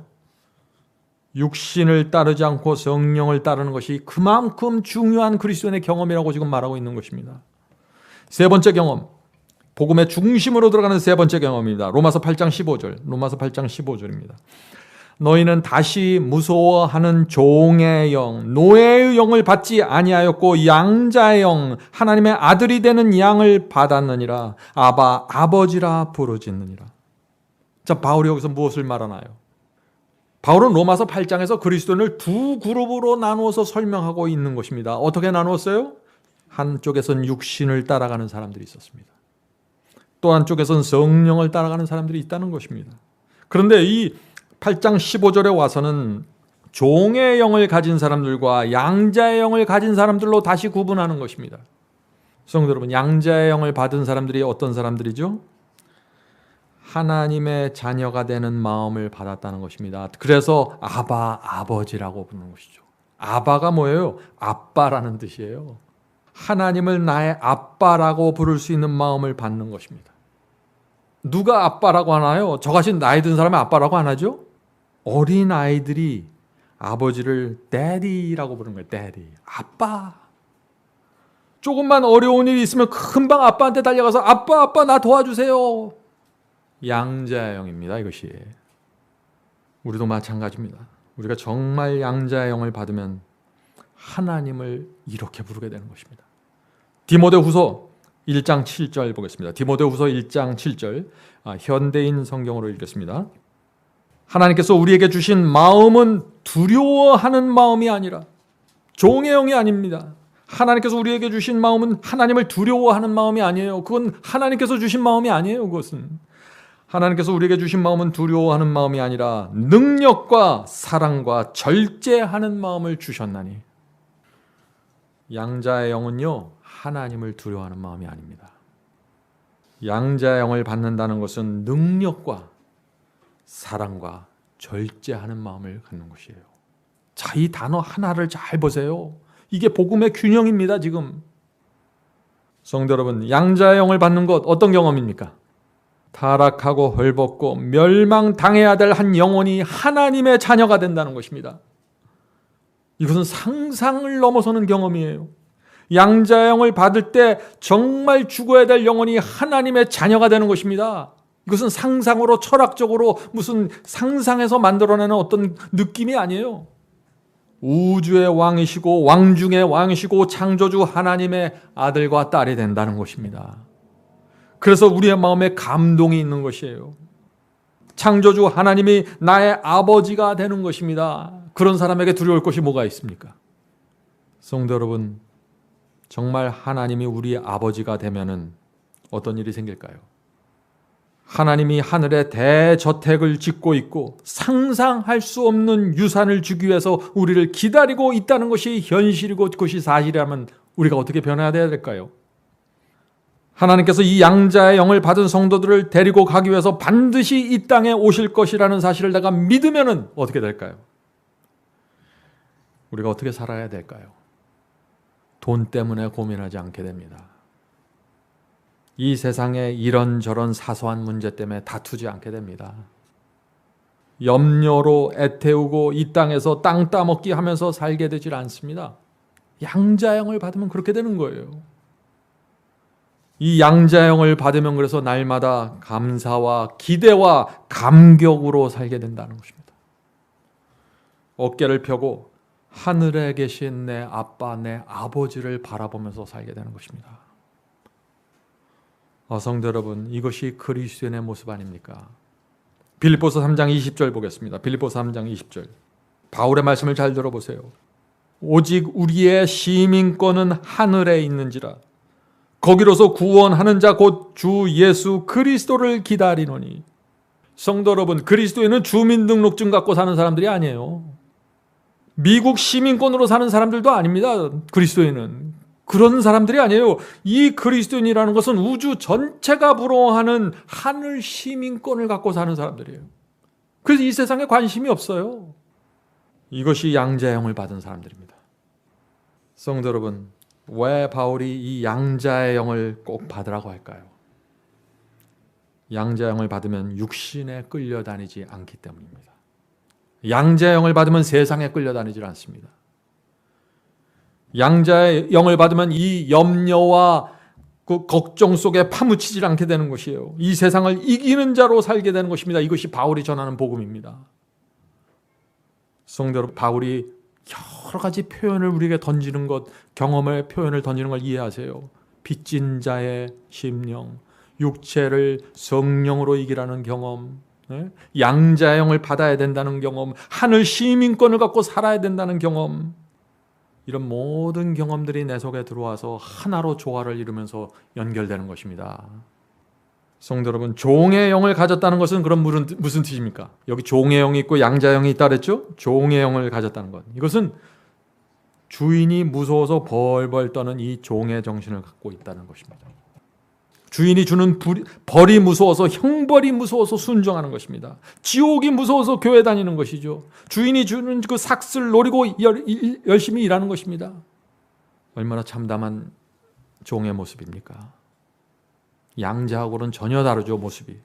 육신을 따르지 않고 성령을 따르는 것이 그만큼 중요한 그리스도인의 경험이라고 지금 말하고 있는 것입니다. 세 번째 경험, 복음의 중심으로 들어가는 세 번째 경험입니다. 로마서 8장 15절입니다. 너희는 다시 무서워하는 종의 영, 노예의 영을 받지 아니하였고 양자의 영, 하나님의 아들이 되는 양을 받았느니라. 아바, 아버지라 부르짖느니라. 자, 바울이 여기서 무엇을 말하나요? 바울은 로마서 8장에서 그리스도인을 두 그룹으로 나누어서 설명하고 있는 것입니다. 어떻게 나누었어요? 한쪽에선 육신을 따라가는 사람들이 있었습니다. 또 한쪽에선 성령을 따라가는 사람들이 있다는 것입니다. 그런데 이 8장 15절에 와서는 종의 영을 가진 사람들과 양자의 영을 가진 사람들로 다시 구분하는 것입니다. 성도 여러분, 양자의 영을 받은 사람들이 어떤 사람들이죠? 하나님의 자녀가 되는 마음을 받았다는 것입니다. 그래서 아바, 아버지라고 부르는 것이죠. 아바가 뭐예요? 아빠라는 뜻이에요. 하나님을 나의 아빠라고 부를 수 있는 마음을 받는 것입니다. 누가 아빠라고 하나요? 저같이 나이 든 사람이 아빠라고 안 하죠? 어린 아이들이 아버지를 daddy라고 부르는 거예요. daddy. 아빠. 조금만 어려운 일이 있으면 금방 아빠한테 달려가서 아빠 나 도와주세요. 양자의 영입니다. 이것이. 우리도 마찬가지입니다. 우리가 정말 양자의 영을 받으면 하나님을 이렇게 부르게 되는 것입니다. 디모데후서 1장 7절 보겠습니다. 디모데후서 1장 7절 현대인 성경으로 읽겠습니다. 하나님께서 우리에게 주신 마음은 두려워하는 마음이 아니라 종의 영이 아닙니다. 하나님께서 우리에게 주신 마음은 하나님을 두려워하는 마음이 아니에요. 그건 하나님께서 주신 마음이 아니에요. 그것은 하나님께서 우리에게 주신 마음은 두려워하는 마음이 아니라 능력과 사랑과 절제하는 마음을 주셨나니. 양자의 영은요, 하나님을 두려워하는 마음이 아닙니다. 양자의 영을 받는다는 것은 능력과 사랑과 절제하는 마음을 갖는 것이에요. 자, 이 단어 하나를 잘 보세요. 이게 복음의 균형입니다. 지금 성도 여러분, 양자의 영을 받는 것 어떤 경험입니까? 타락하고 헐벗고 멸망당해야 될 한 영혼이 하나님의 자녀가 된다는 것입니다. 이것은 상상을 넘어서는 경험이에요. 양자의 영을 받을 때 정말 죽어야 될 영혼이 하나님의 자녀가 되는 것입니다. 이것은 상상으로 철학적으로 무슨 상상해서 만들어내는 어떤 느낌이 아니에요. 우주의 왕이시고 왕 중의 왕이시고 창조주 하나님의 아들과 딸이 된다는 것입니다. 그래서 우리의 마음에 감동이 있는 것이에요. 창조주 하나님이 나의 아버지가 되는 것입니다. 그런 사람에게 두려울 것이 뭐가 있습니까? 성도 여러분, 정말 하나님이 우리의 아버지가 되면은 어떤 일이 생길까요? 하나님이 하늘에 대저택을 짓고 있고 상상할 수 없는 유산을 주기 위해서 우리를 기다리고 있다는 것이 현실이고 그것이 사실이라면 우리가 어떻게 변해야 될까요? 하나님께서 이 양자의 영을 받은 성도들을 데리고 가기 위해서 반드시 이 땅에 오실 것이라는 사실을 내가 믿으면 어떻게 될까요? 우리가 어떻게 살아야 될까요? 돈 때문에 고민하지 않게 됩니다. 이 세상에 이런저런 사소한 문제 때문에 다투지 않게 됩니다. 염려로 애태우고 이 땅에서 땅 따먹기 하면서 살게 되질 않습니다. 양자영을 받으면 그렇게 되는 거예요. 이 양자영을 받으면 그래서 날마다 감사와 기대와 감격으로 살게 된다는 것입니다. 어깨를 펴고 하늘에 계신 내 아빠, 내 아버지를 바라보면서 살게 되는 것입니다. 성도 여러분, 이것이 그리스도인의 모습 아닙니까? 빌립보서 3장 20절 보겠습니다. 빌립보서 3장 20절. 바울의 말씀을 잘 들어보세요. 오직 우리의 시민권은 하늘에 있는지라. 거기로서 구원하는 자 곧 주 예수 그리스도를 기다리노니. 성도 여러분, 그리스도인은 주민등록증 갖고 사는 사람들이 아니에요. 미국 시민권으로 사는 사람들도 아닙니다. 그리스도인은 그런 사람들이 아니에요. 이 그리스도인이라는 것은 우주 전체가 부러워하는 하늘 시민권을 갖고 사는 사람들이에요. 그래서 이 세상에 관심이 없어요. 이것이 양자의 영을 받은 사람들입니다. 성도 여러분, 왜 바울이 이 양자의 영을 꼭 받으라고 할까요? 양자의 영을 받으면 육신에 끌려다니지 않기 때문입니다. 양자의 영을 받으면 세상에 끌려다니지 않습니다. 양자의 영을 받으면 이 염려와 그 걱정 속에 파묻히지 않게 되는 것이에요. 이 세상을 이기는 자로 살게 되는 것입니다. 이것이 바울이 전하는 복음입니다. 성도 여러분, 바울이 여러 가지 표현을 우리에게 던지는 것, 경험의 표현을 던지는 걸 이해하세요. 빚진 자의 심령, 육체를 성령으로 이기라는 경험, 양자의 영을 받아야 된다는 경험, 하늘 시민권을 갖고 살아야 된다는 경험, 이런 모든 경험들이 내 속에 들어와서 하나로 조화를 이루면서 연결되는 것입니다. 성도 여러분, 종의 영을 가졌다는 것은 그럼 무슨 뜻입니까? 여기 종의 영이 있고 양자의 영이 있다 그랬죠? 종의 영을 가졌다는 것, 이것은 주인이 무서워서 벌벌 떠는 이 종의 정신을 갖고 있다는 것입니다. 주인이 주는 벌이 무서워서, 형벌이 무서워서 순종하는 것입니다. 지옥이 무서워서 교회 다니는 것이죠. 주인이 주는 그 삭슬 노리고 열심히 일하는 것입니다. 얼마나 참담한 종의 모습입니까? 양자하고는 전혀 다르죠, 모습이.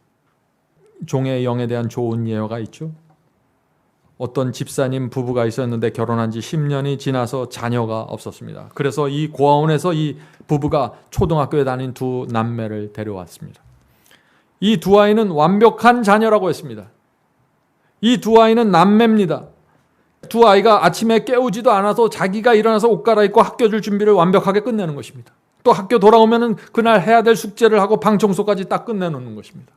종의 영에 대한 좋은 예화가 있죠. 어떤 집사님 부부가 있었는데 결혼한 지 10년이 지나서 자녀가 없었습니다. 그래서 이 고아원에서 이 부부가 초등학교에 다닌 두 남매를 데려왔습니다. 이 두 아이는 완벽한 자녀라고 했습니다. 이 두 아이는 남매입니다. 두 아이가 아침에 깨우지도 않아서 자기가 일어나서 옷 갈아입고 학교 줄 준비를 완벽하게 끝내는 것입니다. 또 학교 돌아오면 그날 해야 될 숙제를 하고 방 청소까지 딱 끝내놓는 것입니다.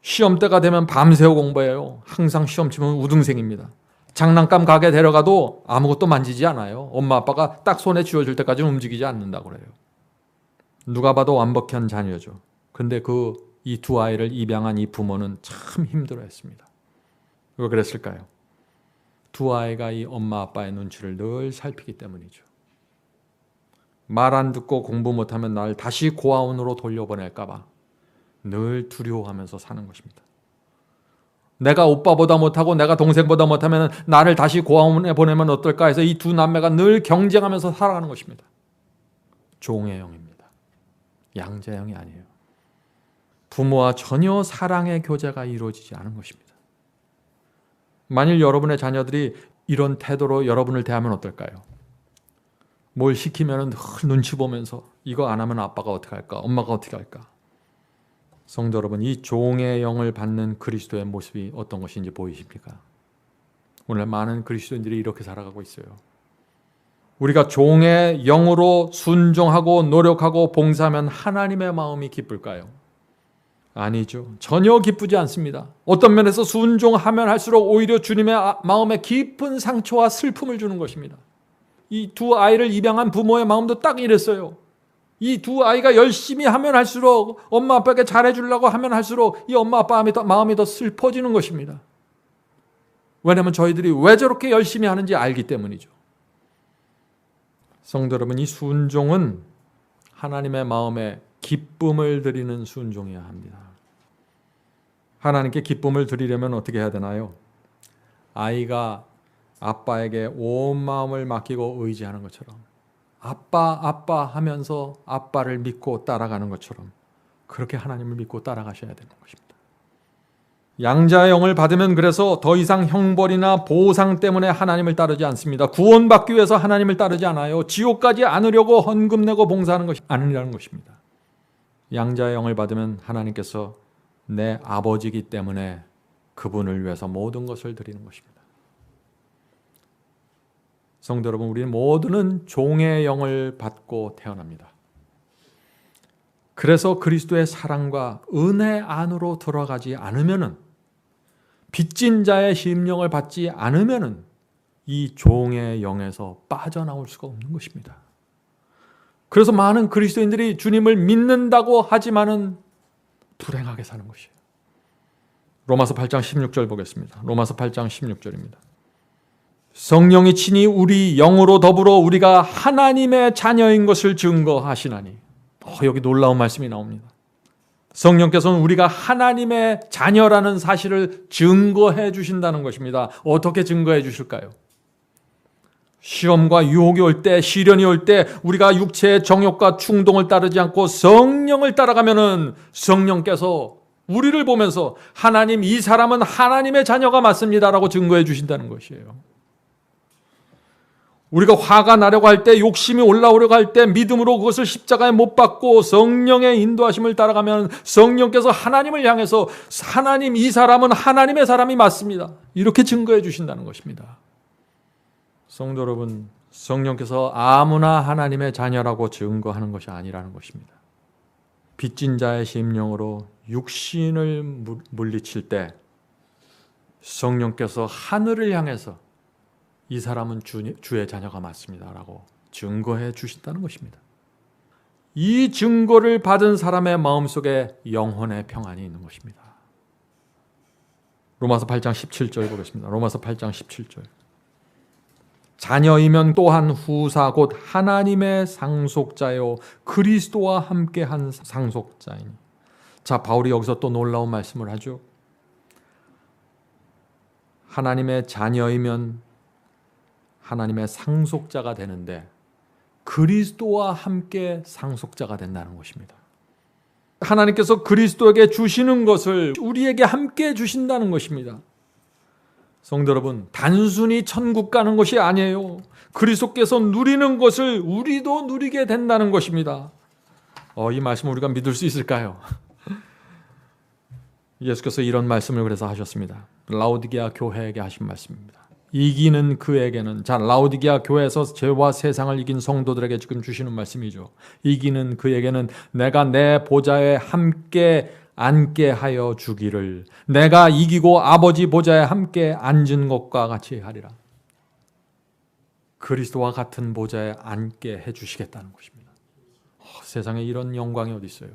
시험 때가 되면 밤새워 공부해요. 항상 시험 치면 우등생입니다. 장난감 가게 데려가도 아무것도 만지지 않아요. 엄마 아빠가 딱 손에 쥐어줄 때까지는 움직이지 않는다고 그래요. 누가 봐도 완벽한 자녀죠. 근데 이 두 아이를 입양한 이 부모는 참 힘들어했습니다. 왜 그랬을까요? 두 아이가 이 엄마 아빠의 눈치를 늘 살피기 때문이죠. 말 안 듣고 공부 못하면 날 다시 고아원으로 돌려보낼까 봐 늘 두려워하면서 사는 것입니다. 내가 오빠보다 못하고 내가 동생보다 못하면 나를 다시 고아원에 보내면 어떨까 해서 이 두 남매가 늘 경쟁하면서 살아가는 것입니다. 종의 영입니다. 양자의 영이 아니에요. 부모와 전혀 사랑의 교제가 이루어지지 않은 것입니다. 만일 여러분의 자녀들이 이런 태도로 여러분을 대하면 어떨까요? 뭘 시키면 늘 눈치 보면서 이거 안 하면 아빠가 어떻게 할까? 엄마가 어떻게 할까? 성도 여러분, 이 종의 영을 받는 그리스도의 모습이 어떤 것인지 보이십니까? 오늘 많은 그리스도인들이 이렇게 살아가고 있어요. 우리가 종의 영으로 순종하고 노력하고 봉사하면 하나님의 마음이 기쁠까요? 아니죠. 전혀 기쁘지 않습니다. 어떤 면에서 순종하면 할수록 오히려 주님의 마음에 깊은 상처와 슬픔을 주는 것입니다. 이 두 아이를 입양한 부모의 마음도 딱 이랬어요. 이 두 아이가 열심히 하면 할수록, 엄마 아빠에게 잘해주려고 하면 할수록 이 엄마 아빠 마음이 더 슬퍼지는 것입니다. 왜냐하면 저희들이 왜 저렇게 열심히 하는지 알기 때문이죠. 성도 여러분, 이 순종은 하나님의 마음에 기쁨을 드리는 순종이어야 합니다. 하나님께 기쁨을 드리려면 어떻게 해야 되나요? 아이가 아빠에게 온 마음을 맡기고 의지하는 것처럼, 아빠 하면서 아빠를 믿고 따라가는 것처럼 그렇게 하나님을 믿고 따라가셔야 되는 것입니다. 양자의 영을 받으면 그래서 더 이상 형벌이나 보상 때문에 하나님을 따르지 않습니다. 구원받기 위해서 하나님을 따르지 않아요. 지옥 가지 않으려고 헌금 내고 봉사하는 것이 아니라는 것입니다. 양자의 영을 받으면 하나님께서 내 아버지이기 때문에 그분을 위해서 모든 것을 드리는 것입니다. 성도 여러분, 우리는 모두는 종의 영을 받고 태어납니다. 그래서 그리스도의 사랑과 은혜 안으로 들어가지 않으면은, 빚진 자의 심령을 받지 않으면은 이 종의 영에서 빠져나올 수가 없는 것입니다. 그래서 많은 그리스도인들이 주님을 믿는다고 하지만은 불행하게 사는 것이에요. 로마서 8장 16절 보겠습니다. 로마서 8장 16절입니다. 성령이 친히 우리 영으로 더불어 우리가 하나님의 자녀인 것을 증거하시나니. 여기 놀라운 말씀이 나옵니다. 성령께서는 우리가 하나님의 자녀라는 사실을 증거해 주신다는 것입니다. 어떻게 증거해 주실까요? 시험과 유혹이 올 때, 시련이 올 때 우리가 육체의 정욕과 충동을 따르지 않고 성령을 따라가면은 성령께서 우리를 보면서 하나님, 이 사람은 하나님의 자녀가 맞습니다라고 증거해 주신다는 것이에요. 우리가 화가 나려고 할 때, 욕심이 올라오려고 할 때 믿음으로 그것을 십자가에 못 박고 성령의 인도하심을 따라가면 성령께서 하나님을 향해서 하나님, 이 사람은 하나님의 사람이 맞습니다, 이렇게 증거해 주신다는 것입니다. 성도 여러분, 성령께서 아무나 하나님의 자녀라고 증거하는 것이 아니라는 것입니다. 빚진 자의 심령으로 육신을 물리칠 때 성령께서 하늘을 향해서 이 사람은 주의 자녀가 맞습니다라고 증거해 주신다는 것입니다. 이 증거를 받은 사람의 마음속에 영혼의 평안이 있는 것입니다. 로마서 8장 17절 보겠습니다. 로마서 8장 17절. 자녀이면 또한 후사 곧 하나님의 상속자요 그리스도와 함께한 상속자이니. 자, 바울이 여기서 또 놀라운 말씀을 하죠. 하나님의 자녀이면 하나님의 상속자가 되는데 그리스도와 함께 상속자가 된다는 것입니다. 하나님께서 그리스도에게 주시는 것을 우리에게 함께 주신다는 것입니다. 성도 여러분, 단순히 천국 가는 것이 아니에요. 그리스도께서 누리는 것을 우리도 누리게 된다는 것입니다. 이 말씀을 우리가 믿을 수 있을까요? 예수께서 이런 말씀을 그래서 하셨습니다. 라오디게아 교회에게 하신 말씀입니다. 이기는 그에게는, 자, 라오디게아 교회에서 죄와 세상을 이긴 성도들에게 지금 주시는 말씀이죠. 이기는 그에게는 내가 내 보좌에 함께 앉게 하여 주기를, 내가 이기고 아버지 보좌에 함께 앉은 것과 같이 하리라. 그리스도와 같은 보좌에 앉게 해주시겠다는 것입니다. 세상에 이런 영광이 어디 있어요?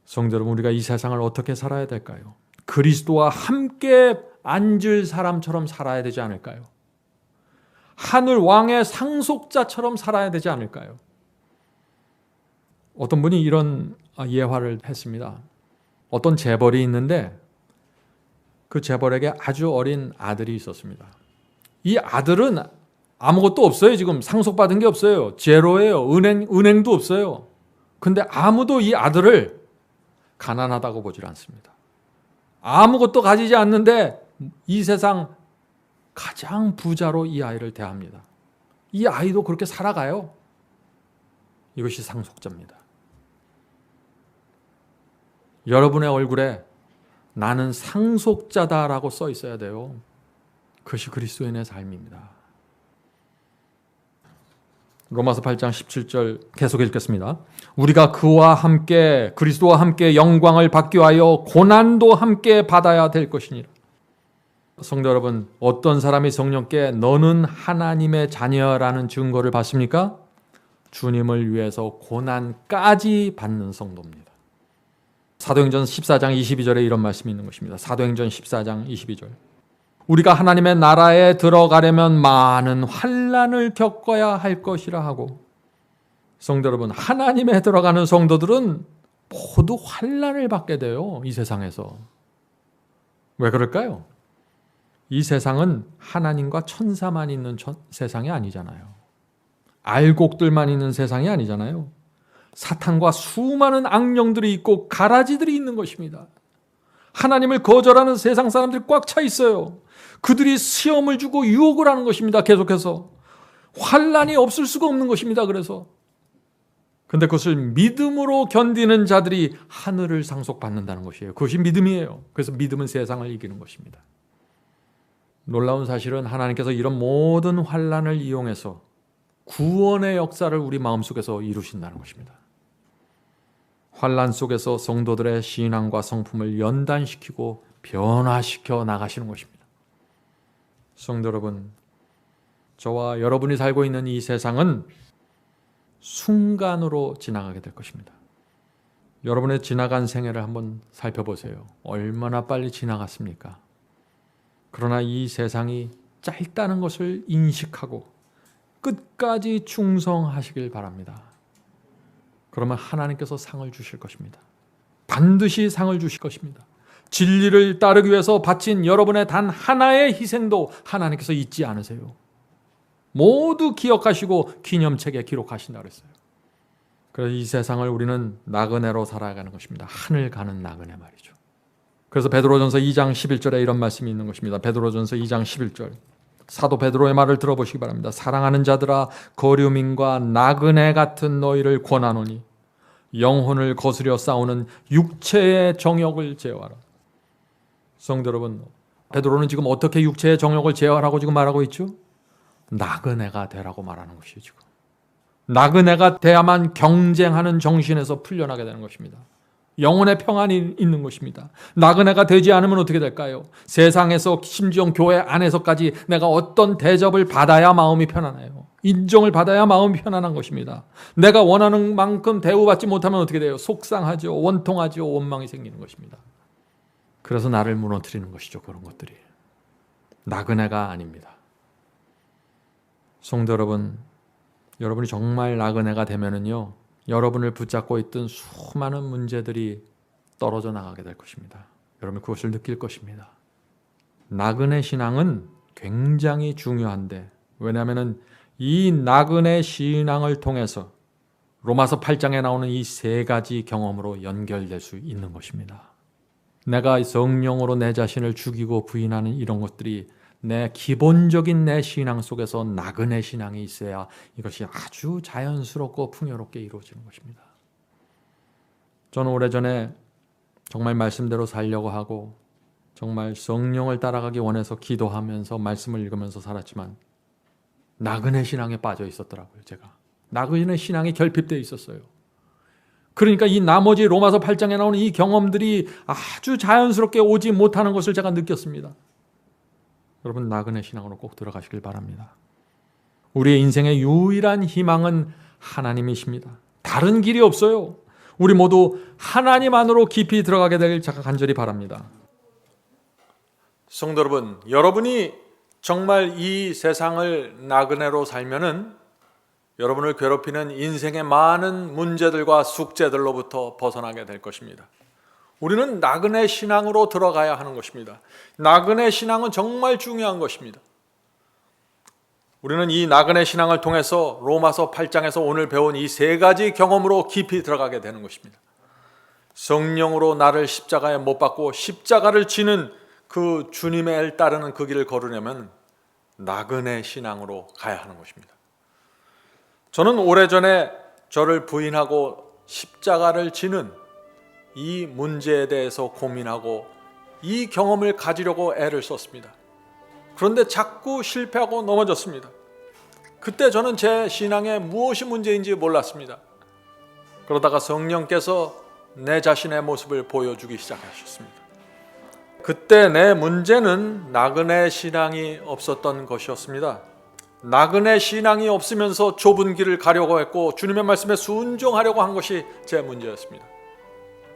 성도 여러분, 우리가 이 세상을 어떻게 살아야 될까요? 그리스도와 함께 앉을 사람처럼 살아야 되지 않을까요? 하늘 왕의 상속자처럼 살아야 되지 않을까요? 어떤 분이 이런 예화를 했습니다. 어떤 재벌이 있는데 그 재벌에게 아주 어린 아들이 있었습니다. 이 아들은 아무것도 없어요. 지금 상속받은 게 없어요. 제로예요. 은행도 없어요. 근데 아무도 이 아들을 가난하다고 보질 않습니다. 아무것도 가지지 않는데 이 세상 가장 부자로 이 아이를 대합니다. 이 아이도 그렇게 살아가요. 이것이 상속자입니다. 여러분의 얼굴에 나는 상속자다라고 써 있어야 돼요. 그것이 그리스도인의 삶입니다. 로마서 8장 17절 계속 읽겠습니다. 우리가 그와 함께, 그리스도와 함께 영광을 받기 위하여 고난도 함께 받아야 될 것이니라. 성도 여러분, 어떤 사람이 성령께 너는 하나님의 자녀라는 증거를 받습니까? 주님을 위해서 고난까지 받는 성도입니다. 사도행전 14장 22절에 이런 말씀이 있는 것입니다. 사도행전 14장 22절. 우리가 하나님의 나라에 들어가려면 많은 환난을 겪어야 할 것이라 하고. 성도 여러분, 하나님에 들어가는 성도들은 모두 환난을 받게 돼요. 이 세상에서. 왜 그럴까요? 이 세상은 하나님과 천사만 있는 세상이 아니잖아요. 알곡들만 있는 세상이 아니잖아요. 사탄과 수많은 악령들이 있고 가라지들이 있는 것입니다. 하나님을 거절하는 세상 사람들이 꽉 차 있어요. 그들이 시험을 주고 유혹을 하는 것입니다. 계속해서. 환난이 없을 수가 없는 것입니다. 그런데 그것을 믿음으로 견디는 자들이 하늘을 상속받는다는 것이에요. 그것이 믿음이에요. 그래서 믿음은 세상을 이기는 것입니다. 놀라운 사실은 하나님께서 이런 모든 환난을 이용해서 구원의 역사를 우리 마음속에서 이루신다는 것입니다. 환난 속에서 성도들의 신앙과 성품을 연단시키고 변화시켜 나가시는 것입니다. 성도 여러분, 저와 여러분이 살고 있는 이 세상은 순간으로 지나가게 될 것입니다. 여러분의 지나간 생애를 한번 살펴보세요. 얼마나 빨리 지나갔습니까? 그러나 이 세상이 짧다는 것을 인식하고 끝까지 충성하시길 바랍니다. 그러면 하나님께서 상을 주실 것입니다. 반드시 상을 주실 것입니다. 진리를 따르기 위해서 바친 여러분의 단 하나의 희생도 하나님께서 잊지 않으세요. 모두 기억하시고 기념책에 기록하신다 그랬어요. 그래서 이 세상을 우리는 나그네로 살아가는 것입니다. 하늘 가는 나그네 말이죠. 그래서 베드로전서 2장 11절에 이런 말씀이 있는 것입니다. 베드로전서 2장 11절. 사도 베드로의 말을 들어보시기 바랍니다. 사랑하는 자들아, 거류민과 나그네 같은 너희를 권하노니 영혼을 거스려 싸우는 육체의 정욕을 제어하라. 성도 여러분, 베드로는 지금 어떻게 육체의 정욕을 제어하라고 지금 말하고 있죠? 나그네가 되라고 말하는 것이죠. 지금 나그네가 돼야만 경쟁하는 정신에서 풀려나게 되는 것입니다. 영혼의 평안이 있는 것입니다. 나그네가 되지 않으면 어떻게 될까요? 세상에서 심지어 교회 안에서까지 내가 어떤 대접을 받아야 마음이 편안해요. 인정을 받아야 마음이 편안한 것입니다. 내가 원하는 만큼 대우받지 못하면 어떻게 돼요? 속상하죠. 원통하죠. 원망이 생기는 것입니다. 그래서 나를 무너뜨리는 것이죠. 그런 것들이. 나그네가 아닙니다. 성도 여러분, 여러분이 정말 나그네가 되면은요, 여러분을 붙잡고 있던 수많은 문제들이 떨어져 나가게 될 것입니다. 여러분 그것을 느낄 것입니다. 나그네 신앙은 굉장히 중요한데, 왜냐하면 이 나그네 신앙을 통해서 로마서 8장에 나오는 이 세 가지 경험으로 연결될 수 있는 것입니다. 내가 성령으로 내 자신을 죽이고 부인하는 이런 것들이 내 기본적인 내 신앙 속에서 나그네 신앙이 있어야 이것이 아주 자연스럽고 풍요롭게 이루어지는 것입니다. 저는 오래전에 정말 말씀대로 살려고 하고 정말 성령을 따라가기 원해서 기도하면서 말씀을 읽으면서 살았지만 나그네 신앙에 빠져 있었더라고요. 제가 나그네 신앙이 결핍되어 있었어요. 그러니까 이 나머지 로마서 8장에 나오는 이 경험들이 아주 자연스럽게 오지 못하는 것을 제가 느꼈습니다. 여러분 나그네 신앙으로 꼭 들어가시길 바랍니다. 우리의 인생의 유일한 희망은 하나님이십니다. 다른 길이 없어요. 우리 모두 하나님 안으로 깊이 들어가게 되길 제가 간절히 바랍니다. 성도 여러분, 여러분이 정말 이 세상을 나그네로 살면은 여러분을 괴롭히는 인생의 많은 문제들과 숙제들로부터 벗어나게 될 것입니다. 우리는 나그네 신앙으로 들어가야 하는 것입니다. 나그네 신앙은 정말 중요한 것입니다. 우리는 이 나그네 신앙을 통해서 로마서 8장에서 오늘 배운 이 세 가지 경험으로 깊이 들어가게 되는 것입니다. 성령으로 나를 십자가에 못 박고 십자가를 지는 그 주님을 따르는 그 길을 걸으려면 나그네 신앙으로 가야 하는 것입니다. 저는 오래전에 저를 부인하고 십자가를 지는 이 문제에 대해서 고민하고 이 경험을 가지려고 애를 썼습니다. 그런데 자꾸 실패하고 넘어졌습니다. 그때 저는 제 신앙에 무엇이 문제인지 몰랐습니다. 그러다가 성령께서 내 자신의 모습을 보여주기 시작하셨습니다. 그때 내 문제는 나그네 신앙이 없었던 것이었습니다. 나그네 신앙이 없으면서 좁은 길을 가려고 했고 주님의 말씀에 순종하려고 한 것이 제 문제였습니다.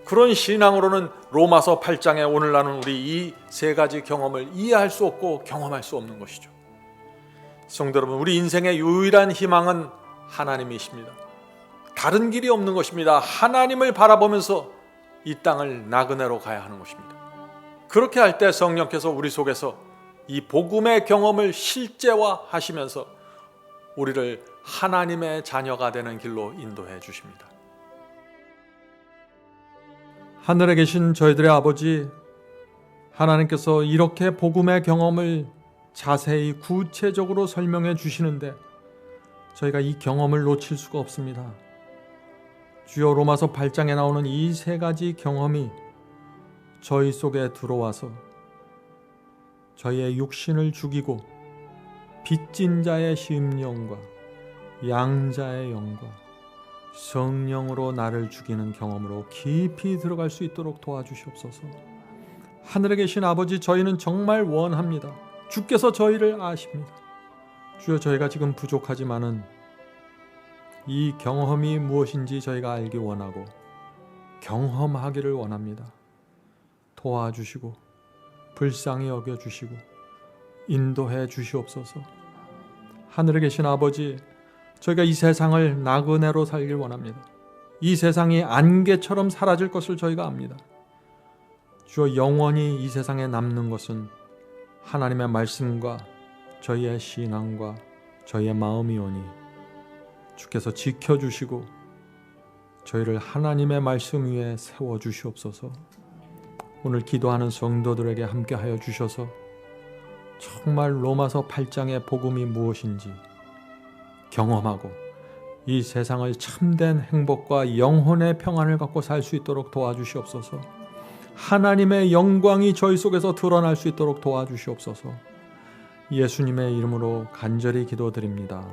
그런 신앙으로는 로마서 8장에 오늘 나눈 우리 이 세 가지 경험을 이해할 수 없고 경험할 수 없는 것이죠. 성도 여러분, 우리 인생의 유일한 희망은 하나님이십니다. 다른 길이 없는 것입니다. 하나님을 바라보면서 이 땅을 나그네로 가야 하는 것입니다. 그렇게 할 때 성령께서 우리 속에서 이 복음의 경험을 실제화하시면서 우리를 하나님의 자녀가 되는 길로 인도해 주십니다. 하늘에 계신 저희들의 아버지, 하나님께서 이렇게 복음의 경험을 자세히 구체적으로 설명해 주시는데 저희가 이 경험을 놓칠 수가 없습니다. 주여, 로마서 8장에 나오는 이 세 가지 경험이 저희 속에 들어와서 저희의 육신을 죽이고 빚진 자의 심령과 양자의 영과 성령으로 나를 죽이는 경험으로 깊이 들어갈 수 있도록 도와주시옵소서. 하늘에 계신 아버지, 저희는 정말 원합니다. 주께서 저희를 아십니다. 주여, 저희가 지금 부족하지만은 이 경험이 무엇인지 저희가 알기 원하고 경험하기를 원합니다. 도와주시고 불쌍히 여겨주시고 인도해 주시옵소서. 하늘에 계신 아버지, 저희가 이 세상을 나그네로 살길 원합니다. 이 세상이 안개처럼 사라질 것을 저희가 압니다. 주여, 영원히 이 세상에 남는 것은 하나님의 말씀과 저희의 신앙과 저희의 마음이오니 주께서 지켜주시고 저희를 하나님의 말씀 위에 세워주시옵소서. 오늘 기도하는 성도들에게 함께하여 주셔서 정말 로마서 8장의 복음이 무엇인지 경험하고 이 세상을 참된 행복과 영혼의 평안을 갖고 살 수 있도록 도와주시옵소서. 하나님의 영광이 저희 속에서 드러날 수 있도록 도와주시옵소서. 예수님의 이름으로 간절히 기도드립니다.